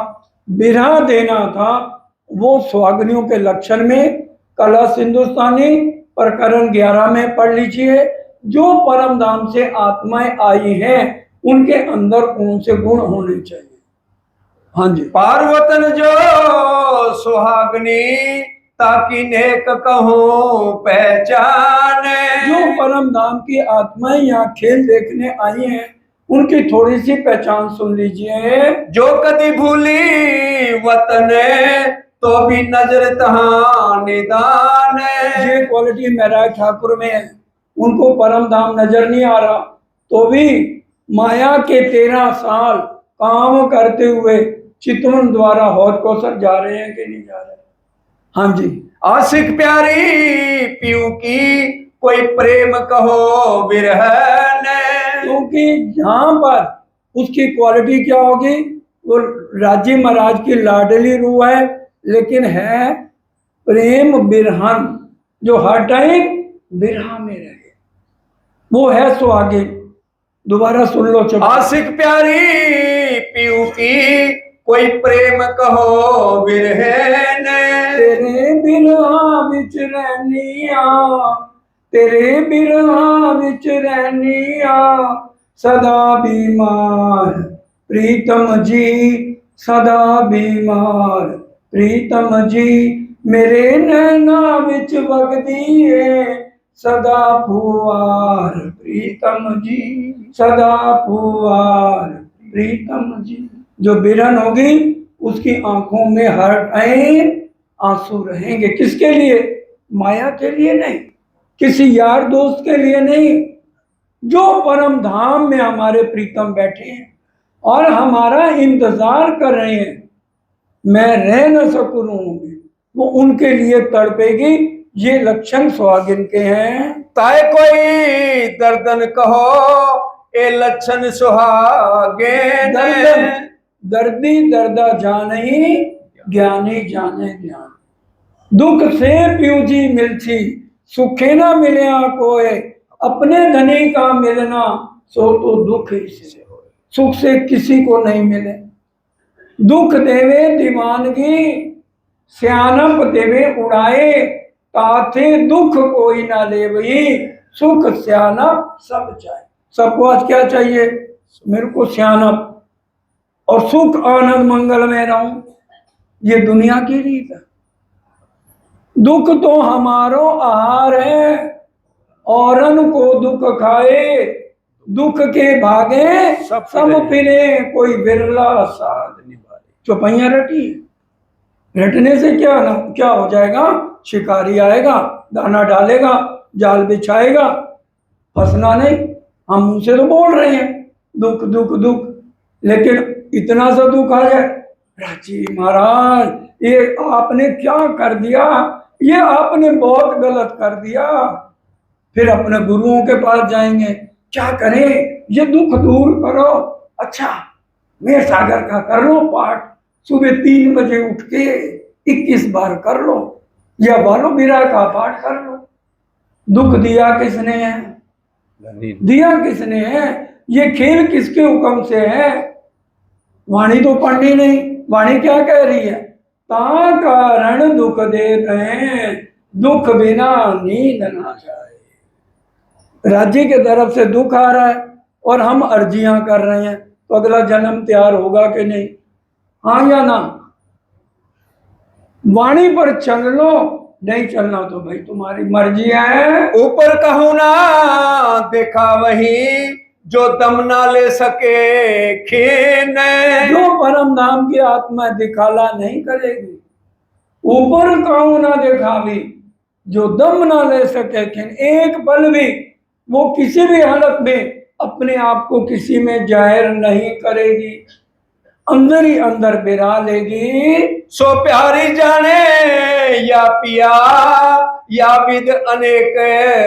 बिरहा देना था। वो सुहागनियों के लक्षण में कलश हिंदुस्तानी प्रकरण 11 में पढ़ लीजिए। जो परम धाम से आत्माएं आई हैं उनके अंदर कौन से गुण होने चाहिए। हाँ जी। पार्वतन जो सुहागनी ताकि नेक कहो पहचाने। जो परम धाम की आत्माएं यहाँ खेल देखने आई हैं उनकी थोड़ी सी पहचान सुन लीजिए। जो कदी भूली वतन तो भी नजर तहां निदान। ये क्वालिटी महराज ठाकुर में है। उनको परम धाम नजर नहीं आ रहा, तो भी माया के 13 साल काम करते हुए चितवन द्वारा हौद कोसर जा रहे हैं कि नहीं जा रहे? हाँ जी। आशिक प्यारी पीऊ की कोई प्रेम कहो विरहन। क्योंकि यहाँ पर उसकी क्वालिटी क्या होगी? वो राजी महाराज की लाडली रूह है, लेकिन है प्रेम बिरहन, जो हर टाइम बिरहा में रहे, वो है सुहागिन। दोबारा सुन लो। चलो। आशिक प्यारी पीऊ की कोई प्रेम कहो विरहन। तेरे बिरहा विच रहनिया, तेरे बिरहा विच रहनिया, सदा बीमार प्रीतम जी, सदा बीमार प्रीतम जी। मेरे नैना विच वगदी है सदा फुआर प्रीतम जी, सदा फुआर प्रीतम जी। जो बिरहन होगी उसकी आंखों में हर टाइम आंसू रहेंगे। किसके लिए? माया के लिए नहीं, किसी यार दोस्त के लिए नहीं। जो परम धाम में हमारे प्रीतम बैठे हैं और हमारा इंतजार कर रहे हैं, मैं रह न सकूं, वो उनके लिए तड़पेगी। ये लक्षण सुहागिन के हैं। ताए कोई दर्दन कहो ए लक्षण सुहागे। दर्दन दर्दी दर्दा जाने, ज्ञानी जाने ज्ञान। दुख से पीऊ जी मिलती, सुखे ना मिलया कोई, अपने धनी का मिलना सो तो दुख ही से। सुख से किसी को नहीं मिले। दुख देवे दीवानगी, सियानप देवे उड़ाए, ताथे दुख कोई ना ले वही, सुख सियानप सब चाहे। सबको आज क्या चाहिए? मेरे को सियानप और सुख आनंद मंगल में रहूं। ये दुनिया की रीत है। दुख तो हमारो आहार है, औरन को दुख खाए, दुख के भागे सब फिरे, कोई बिरला साध निभाए। चौपैया रटी, रटने से क्या हो जाएगा? शिकारी आएगा, दाना डालेगा, जाल बिछाएगा, फंसना नहीं। हम मुंह से तो बोल रहे हैं दुख दुख दुख, लेकिन इतना सा दुख आ जाए, राजी महाराज ये आपने क्या कर दिया, ये आपने बहुत गलत कर दिया। फिर अपने गुरुओं के पास जाएंगे, क्या करें ये दुख दूर करो। अच्छा, मैं सागर का कर लो पाठ, सुबह 3 बजे उठ के 21 बार कर लो, या बालो बिरा का पाठ कर लो। दुख दिया किसने है? दिया किसने है? ये खेल किसके हुक्म से है? वाणी तो पढ़नी नहीं। वाणी क्या कह रही है? ता कारण दुख दे रहे, दुख बिना नींद ना जाए। राज्य की तरफ से दुख आ रहा है और हम अर्जियां कर रहे हैं, तो अगला जन्म तैयार होगा कि नहीं? हाँ या ना? वाणी पर चल लो, नहीं चलना तो भाई तुम्हारी मर्जी है। ऊपर कहूँ ना देखा वही, जो दम ना ले सके खीन। जो परम धाम की आत्मा दिखाला नहीं करेगी, ऊपर कहूँ ना दिखावी, जो दम ना ले सके खीन। एक पल भी वो किसी भी हालत में अपने आप को किसी में जाहिर नहीं करेगी, अंदर ही अंदर बिरा लेगी। सो प्यारी जाने या पिया, या विद अनेक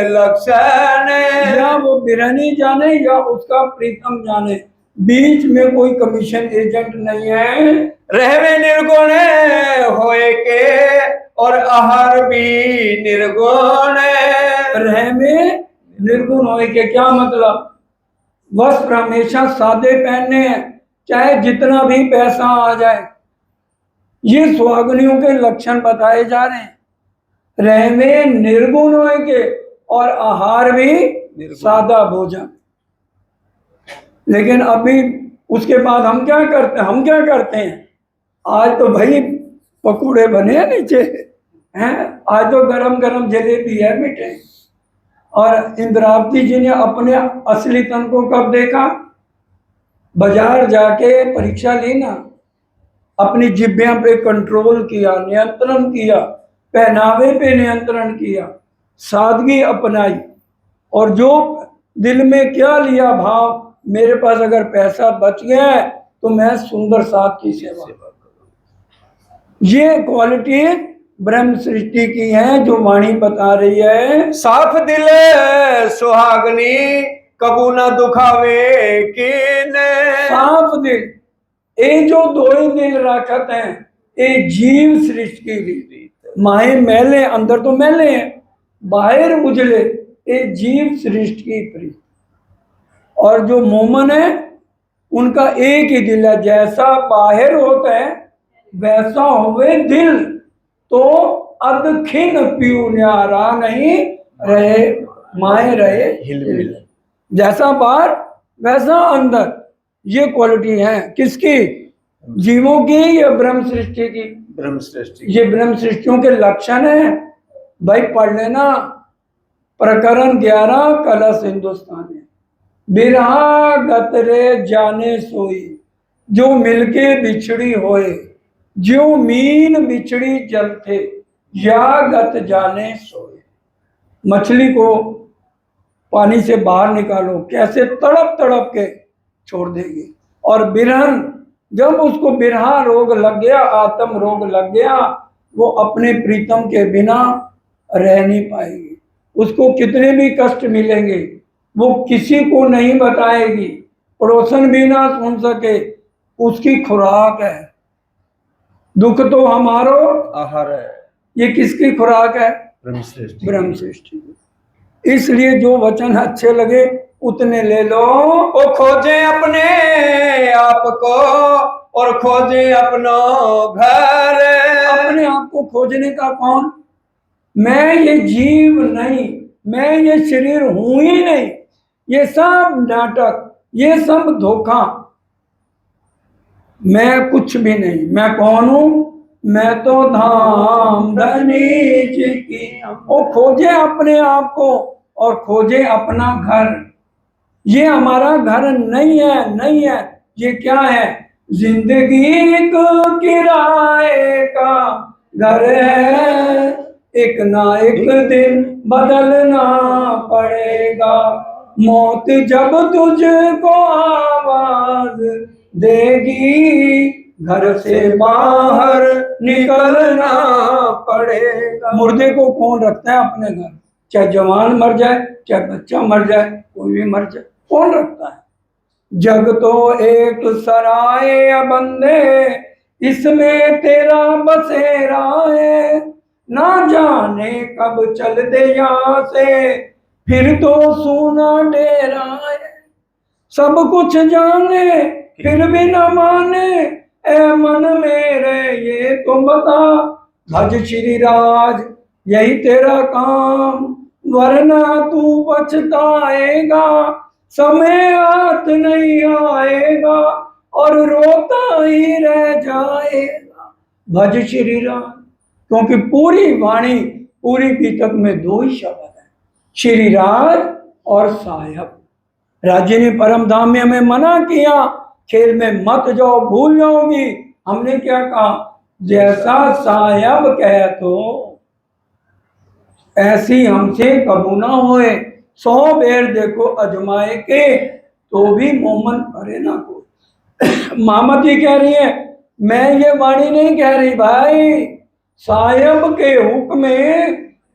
लक्षण। या वो बिरहनी जाने या उसका प्रीतम जाने, बीच में कोई कमीशन एजेंट नहीं है। रहवे निर्गुण होए के, और आहार भी निर्गुण। रह में निर्गुण होए के क्या मतलब? वस्त्र हमेशा सादे पहनने हैं, चाहे जितना भी पैसा आ जाए। ये सुहागनियों के लक्षण बताए जा रहे हैं। रह में निर्गुण होए के और आहार भी सादा भोजन। लेकिन अभी उसके बाद हम क्या करते हैं? आज तो भाई पकौड़े बने हैं नीचे हैं, आज तो गरम गरम जलेबी है मीठे। और इंद्रावती जी ने अपने असली तन को कब देखा? बाजार जाके परीक्षा ली ना, अपनी जिब्बियां पे कंट्रोल किया, नियंत्रण किया, पहनावे पे नियंत्रण किया, सादगी अपनाई, और जो दिल में क्या लिया भाव, मेरे पास अगर पैसा बच गया है तो मैं सुंदर साथ की सेवा करूं। ये क्वालिटी ब्रह्म सृष्टि की है जो वाणी बता रही है। साफ दिल सुहागनी, कबू न दुखावे किन। साफ दिल, ये जो दो ही दिल रखत हैं, ये जीव सृष्टि की रीत। माए मैले, अंदर तो मैले हैं, बाहर उजले, ये जीव सृष्टि की प्रीत। और जो मोमन है उनका एक ही दिल है, जैसा बाहर होता है वैसा होवे दिल, तो अदखिन पीऊ न्यारा नहीं रहे, माए रहे हिल। जैसा बाहर वैसा अंदर, ये क्वालिटी है किसकी? जीवों की या ब्रह्म सृष्टि की? ब्रह्म सृष्टि। ये ब्रह्म सृष्टियों के लक्षण है। भाई पढ़ लेना प्रकरण 11 कलश हिंदुस्तानी। बिरहा गतरे जाने सोई, जो मिलके बिछड़ी होए, जो मीन बिछड़ी जल थे, या गत जाने सोए। मछली को पानी से बाहर निकालो, कैसे तड़प तड़प के छोड़ देगी। और बिरहन, जब उसको बिरहा रोग लग गया, आत्म रोग लग गया, वो अपने प्रीतम के बिना रह नहीं पाएगी। उसको कितने भी कष्ट मिलेंगे वो किसी को नहीं बताएगी, पड़ोसन भी ना सुन सके, उसकी खुराक है। दुख तो हमारो आहार है। ये किसकी खुराक है? ब्रह्म सृष्टि। ब्रह्म सृष्टि। इसलिए जो वचन अच्छे लगे उतने ले लो। वो खोजे अपने आप को, और खोजे अपनो घर। अपने आप को खोजने का कौन? मैं ये जीव नहीं, मैं ये शरीर हूं ही नहीं, ये सब नाटक, ये सब धोखा, मैं कुछ भी नहीं। मैं कौन हूं? मैं तो धाम धनी जी की। वो खोजे अपने आप को और खोजे अपना घर। ये हमारा घर नहीं है, नहीं है। ये क्या है? जिंदगी एक किराए का घर है, एक ना एक दिन बदलना पड़ेगा। मौत जब तुझको आवाज देगी, घर से बाहर निकलना पड़ेगा। मुर्दे को कौन रखता है अपने घर? चाहे जवान मर जाए, चाहे बच्चा मर जाए, कोई भी मर जाए, कौन रखता है? जग तो एक सराय बंदे, इसमें तेरा बसेरा है, ना जाने कब चल दे यहाँ से, फिर तो सूना डेरा है। सब कुछ जाने फिर भी न माने, ए मन मेरे ये तो बता, भज श्री राज यही तेरा काम, वरना तू पछताएगा, समय हाथ नहीं आएगा और रोता ही रह जाएगा। भज श्री राज, क्योंकि पूरी वाणी, पूरी बीतक में दो ही शब्द है, श्री राज और साहेब। राज्य ने परम धाम में हमें मना किया, खेल में मत जाओ, भूल जाओगी। हमने क्या कहा? जैसा साहेब कहे तो ऐसी हमसे कबू ना होए, 100 बेर देखो अजमाए के, तो भी मोमन भरे ना को। मामती कह रही है, मैं ये वाणी नहीं कह रही भाई, साहेब के हुक्म में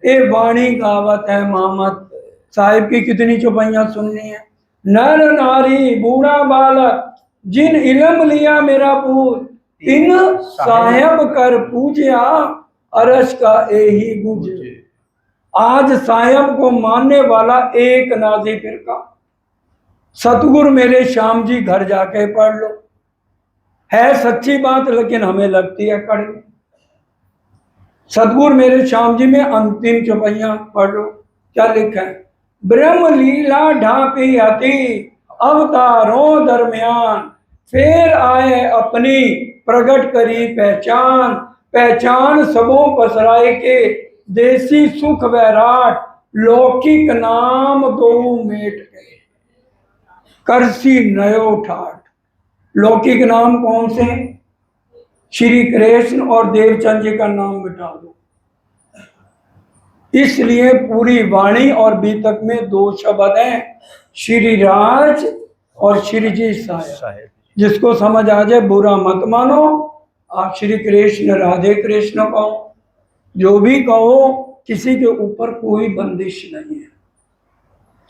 ये वाणी गावत है मामत। साहेब की कितनी चौपाइयां सुननी है। नर नारी बूढ़ा बालक, जिन इलम लिया मेरा पूत, इन साहेब कर पूजया, अरस का यही गुज। आज साहेब को मानने वाला एक नाजी फिरका। सतगुरु मेरे श्याम जी घर जाके पढ़ लो, है सच्ची बात, लेकिन हमें लगती है कड़वी। सतगुरु मेरे श्याम जी में अंतिम चौपाइयां पढ़ लो, क्या लिखा है? ब्रह्म लीला ढापी अति अवतारों दरमियान, फिर आए अपनी प्रगट करी पहचान, पहचान सबों पसराए के, देसी सुख वैराट, लौकिक नाम दो मेट गए, करसी नयो ठाट। लौकिक नाम कौन से? श्री कृष्ण और देवचंद जी का नाम मिटा दो। इसलिए पूरी वाणी और बीतक में दो शब्द हैं, श्री राज और श्री जी साहेब। जिसको समझ आ जाए बुरा मत मानो, आप श्री कृष्ण राधे कृष्ण कहो, जो भी कहो, किसी के ऊपर कोई बंदिश नहीं है।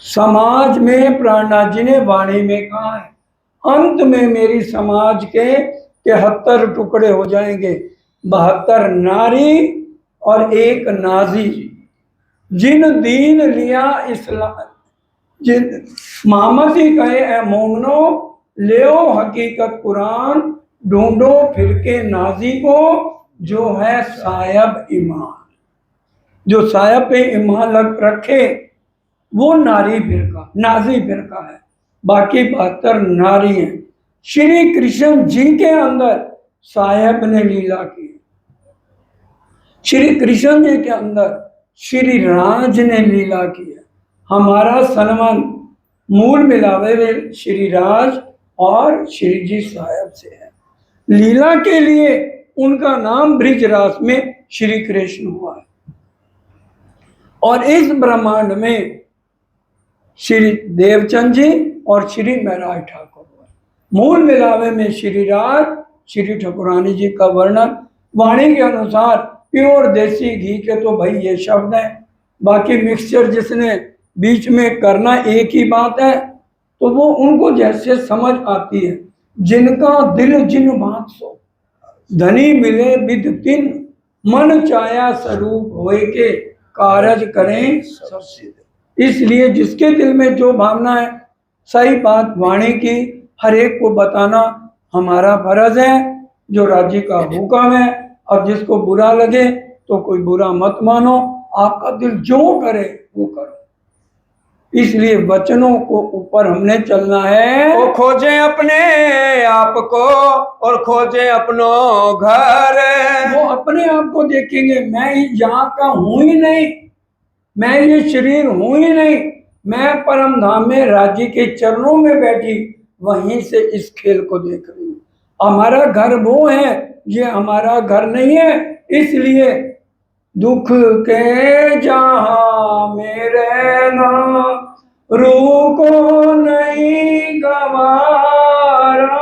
समाज में प्राणनाथ जी ने वाणी में कहा है, अंत में मेरी समाज के 73 टुकड़े हो जाएंगे, 72 नारी और एक नाजी, जिन दीन लिया इस्लाम, जिन मोहम्मद ही कहे ए मोमनो, लेओ हकीकत कुरान, ढूंढो फिर के नाजी को, जो है सायब ईमान। जो सायब पे ईमान लग रखे वो नारी फिरका, नाजी फिरका है। बाकी 72 नारी हैं। श्री कृष्ण जी के अंदर साहेब ने लीला की, श्री कृष्ण जी के अंदर श्री राज ने लीला की है। हमारा सन्मान मूल मिलावे हुए श्री राज और श्री जी साहेब से है। लीला के लिए उनका नाम ब्रिजरास में श्री कृष्ण हुआ है, और इस ब्रह्मांड में श्री देवचंद जी और श्री महराज ठाकुर हुआ। मूल मिलावे में श्री राज श्री ठाकुरानी जी का वर्णन वाणी के अनुसार प्योर देसी घी के तो भाई ये शब्द है, बाकी मिक्सचर जिसने बीच में करना एक ही बात है, तो वो उनको जैसे समझ आती है। जिनका दिल जिन बात सो, धनी मिले विद तिन, मन चाया स्वरूप होए के, कारज करें सब सिद्ध। इसलिए जिसके दिल में जो भावना है, सही बात वाणी की हर एक को बताना हमारा फर्ज है, जो राज्य का हुक्म है। अब जिसको बुरा लगे तो कोई बुरा मत मानो, आपका दिल जो करे वो करो। इसलिए वचनों को ऊपर हमने चलना है। वो खोजे अपने आप को और खोजे अपनों घर, वो अपने आप को देखेंगे, मैं यहाँ का हूं ही नहीं, मैं ये शरीर हूं ही नहीं, मैं परम धाम में राज्य के चरणों में बैठी वहीं से इस खेल को देख रही हूँ। हमारा घर वो है, ये हमारा घर नहीं है। इसलिए दुख के जहां में रहना, रूह को नहीं गवारा,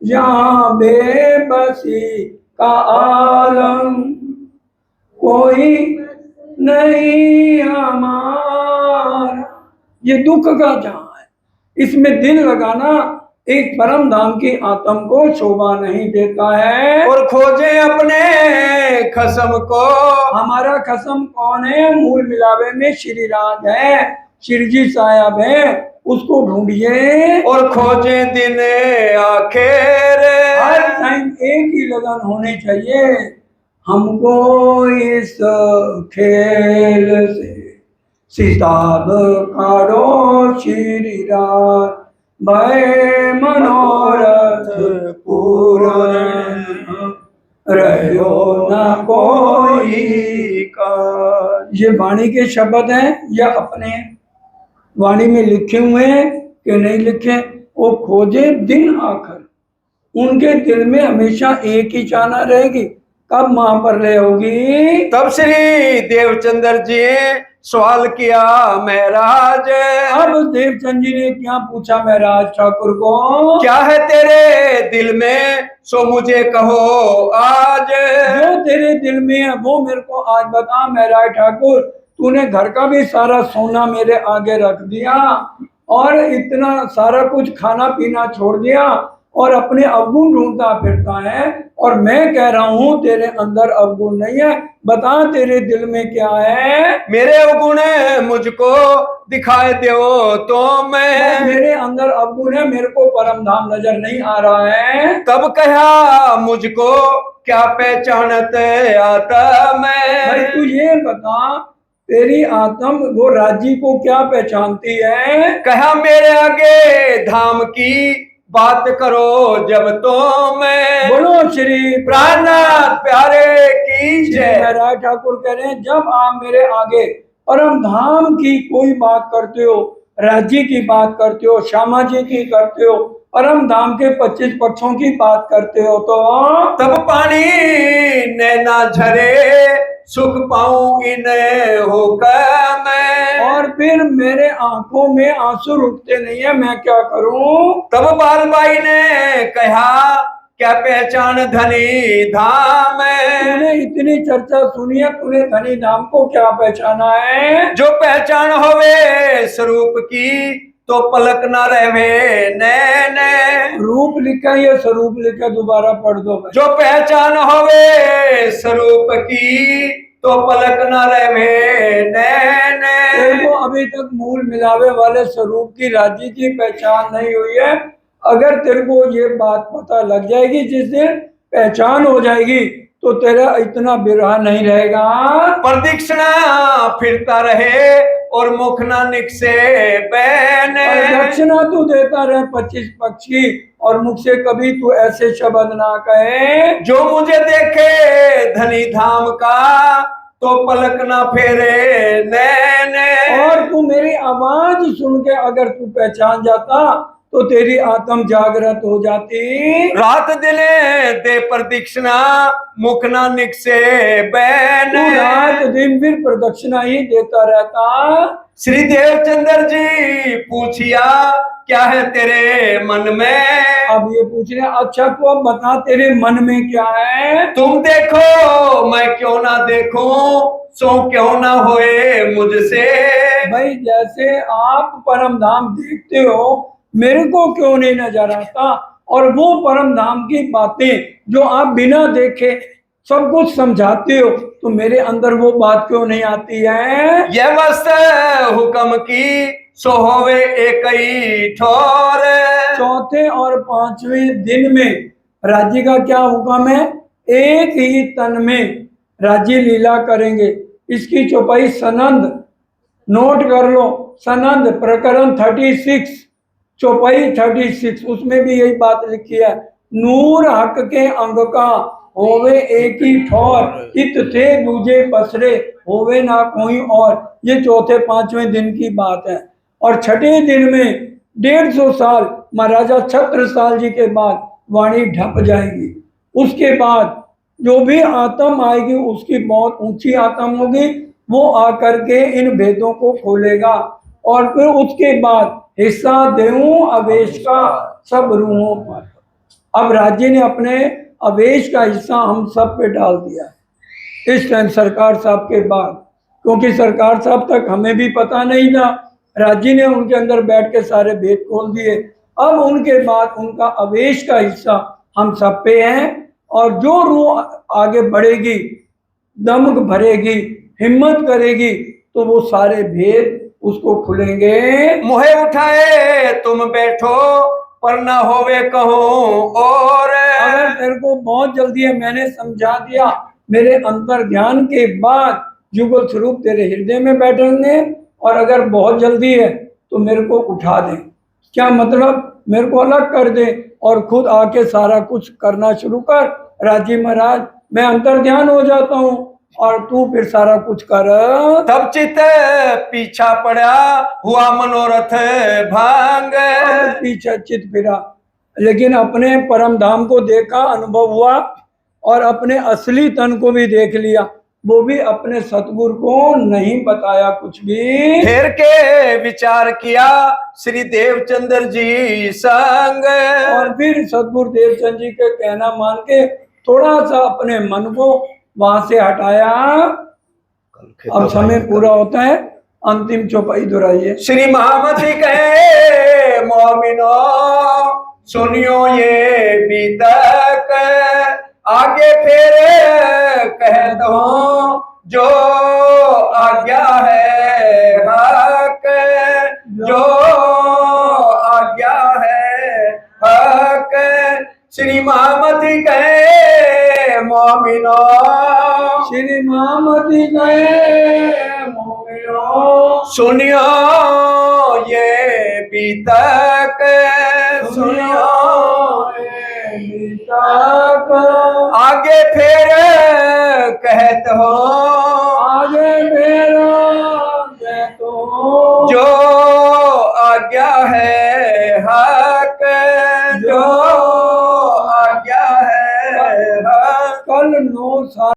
जहां बेबसी का आलम कोई नहीं हमारा। ये दुख का जहां है, इसमें दिल लगाना एक परम धाम की आत्म को शोभा नहीं देता है। और खोजे अपने खसम को, हमारा खसम कौन है? मूल मिलावे में श्री राज है, श्री जी साहब है, उसको ढूंढिए। और खोजे दिन आखिर, हर टाइम एक ही लगन होनी चाहिए, हमको इस खेल से सिताब काढ़ो श्री राज, भय मनोरथ पूर्ण, रहो न कोई काज। ये वाणी के शब्द हैं या अपने वाणी में लिखे हुए हैं कि नहीं लिखे? वो खोजे दिन आखिर, उनके दिल में हमेशा एक ही चाहना रहेगी, कब मां पर ले होगी। तब श्री देवचंद्र जी सवाल किया महाराज, अब देवचंद जी ने क्या पूछा महाराज ठाकुर को? क्या है तेरे दिल में सो मुझे कहो आज। जो तेरे दिल में है वो मेरे को आज बता महाराज ठाकुर। तूने घर का भी सारा सोना मेरे आगे रख दिया और इतना सारा कुछ खाना पीना छोड़ दिया और अपने अवगुण ढूंढता फिरता है, और मैं कह रहा हूं तेरे अंदर अवगुण नहीं है। बता तेरे दिल में क्या है? मेरे अवगुण मुझको दिखाए दो तो मैं, मेरे अंदर अवगुण है, मेरे को परम धाम नजर नहीं आ रहा है। तब कहा मुझको क्या पहचानत आता मैं। भाई तू ये बता, तेरी आत्म वो राज्य को क्या पहचानती है? कहा मेरे आगे धाम की बात करो जब तो मैं, बोलो श्री प्राणनाथ प्यारे की जय। महाराज ठाकुर कह रहे हैं, जब आप मेरे आगे परम धाम की कोई बात करते हो, राज्य की बात करते हो, श्यामा जी की करते हो, परम धाम के 25 पक्षों की बात करते हो, तो तब पानी नैना झरे सुख पाऊं इन्हें होकर मैं, और फिर मेरे आंखों में आंसू रुकते नहीं है, मैं क्या करूं? तब बालबाई ने कहा क्या पहचान धनी धाम। तूने इतनी चर्चा सुनी है, तूने धनी धाम को क्या पहचाना है? जो पहचान होवे स्वरूप की तो पलक न रहे नैने। रूप लिखा है, स्वरूप लिखा, दोबारा पढ़ दो भाई। जो पहचान होवे स्वरूप की तो पलक न रहे नैने। तेरे को अभी तक मूल मिलावे वाले स्वरूप की राज्य की पहचान नहीं हुई है। अगर तेरे को ये बात पता लग जाएगी, जिस दिन पहचान हो जाएगी, तो तेरा इतना बिरहा नहीं रहेगा। प्रदक्षिणा फिरता रहे और मुख न निकसे बैने। दक्षिणा तू देता रहे 25 पक्षी, और मुख से कभी तू ऐसे शब्द ना कहे। जो मुझे देखे धनी धाम का तो पलक ना फेरे नैने। और तू मेरी आवाज सुन के अगर तू पहचान जाता तो तेरी आत्म जागृत हो जाती। रात दिने दे प्रदक्षिणा मुख ना निकसे बैन। तू रात दिन फिर प्रदक्षिणा ही देता रहता। श्री देवचंद्र जी पूछिया क्या है तेरे मन में। अब ये पूछ रहे, अच्छा तो अब बता तेरे मन में क्या है। तुम देखो मैं क्यों ना देखूं, सो क्यों ना होए मुझसे। भाई जैसे आप परम धाम देखते हो, मेरे को क्यों नहीं नजर आता, और वो परम धाम की बातें जो आप बिना देखे सब कुछ समझाते हो, तो मेरे अंदर वो बात क्यों नहीं आती है। ये मस्त हुक्म की सो होवे एक ही ठोर। चौथे और 5वें दिन में राज्य का क्या हुक्म है? एक ही तन में राज्य लीला करेंगे। इसकी चौपाई सनंद, नोट कर लो, सनंद प्रकरण 36, चौपाई 36, उसमें भी यही बात लिखी है। नूर हक के अंग का होवे एक ही ठौर, इत थे दूजे पसरे होवे ना कोई और। ये चौथे 5वें दिन की बात है। और छठे दिन में 150 साल महाराजा छत्रसाल जी के बाद वाणी ढप जाएगी। उसके बाद जो भी आत्म आएगी उसकी बहुत ऊंची आत्म होगी, वो आकर के इन भेदों को खोलेगा। और फिर उसके बाद हिस्सा देऊं अवेश का सब रूहों पर। अब राज्य ने अपने अवेश का हिस्सा हम सब पे डाल दिया है इस टाइम सरकार साहब के बाद, क्योंकि सरकार साहब तक हमें भी पता नहीं था। राजी ने उनके अंदर बैठ के सारे भेद खोल दिए। अब उनके बाद उनका आवेश का हिस्सा हम सब पे है, और जो रूह आगे बढ़ेगी, दमक भरेगी, हिम्मत करेगी, तो वो सारे भेद उसको खुलेंगे। मुहे उठाए तुम बैठो, पर ना होवे कहूं और। अगर तेरे को बहुत जल्दी है, मैंने समझा दिया, मेरे अंतर ध्यान के बाद युगल स्वरूप तेरे हृदय में बैठेंगे, और अगर बहुत जल्दी है तो मेरे को उठा दे। क्या मतलब? मेरे को अलग कर दे और खुद आके सारा कुछ करना शुरू कर। राजी महाराज, मैं अंतर ध्यान हो जाता हूँ और तू फिर सारा कुछ कर। तब चित पीछा पड़ा, हुआ मनोरथ भांग। पीछे चित फिरा, लेकिन अपने परम धाम को देखा, अनुभव हुआ, और अपने असली तन को भी देख लिया। वो भी अपने सतगुरु को नहीं बताया कुछ भी। फिर के विचार किया श्री देवचंद्र जी संग। और फिर सतगुरु देवचंद जी के कहना मान के थोड़ा सा अपने मन को वहां से हटाया। अब समय पूरा होता है, अंतिम चौपाई दोहराइए। श्री महामती कहे मोमिनो, सुनियो ये बीतक, आगे फिर कह दो जो आज्ञा है हक, जो आज्ञा है हक। श्री महामती कहे मोमिनो, श्री महामती कहे मोमिनो, सुनियो ये बीतक, सुनियो ये बीतक, आगे फिर कहत हो, आगे मेरा कहत हो, जो आज्ञा है हक, जो आज्ञा है हक। कल 9 साल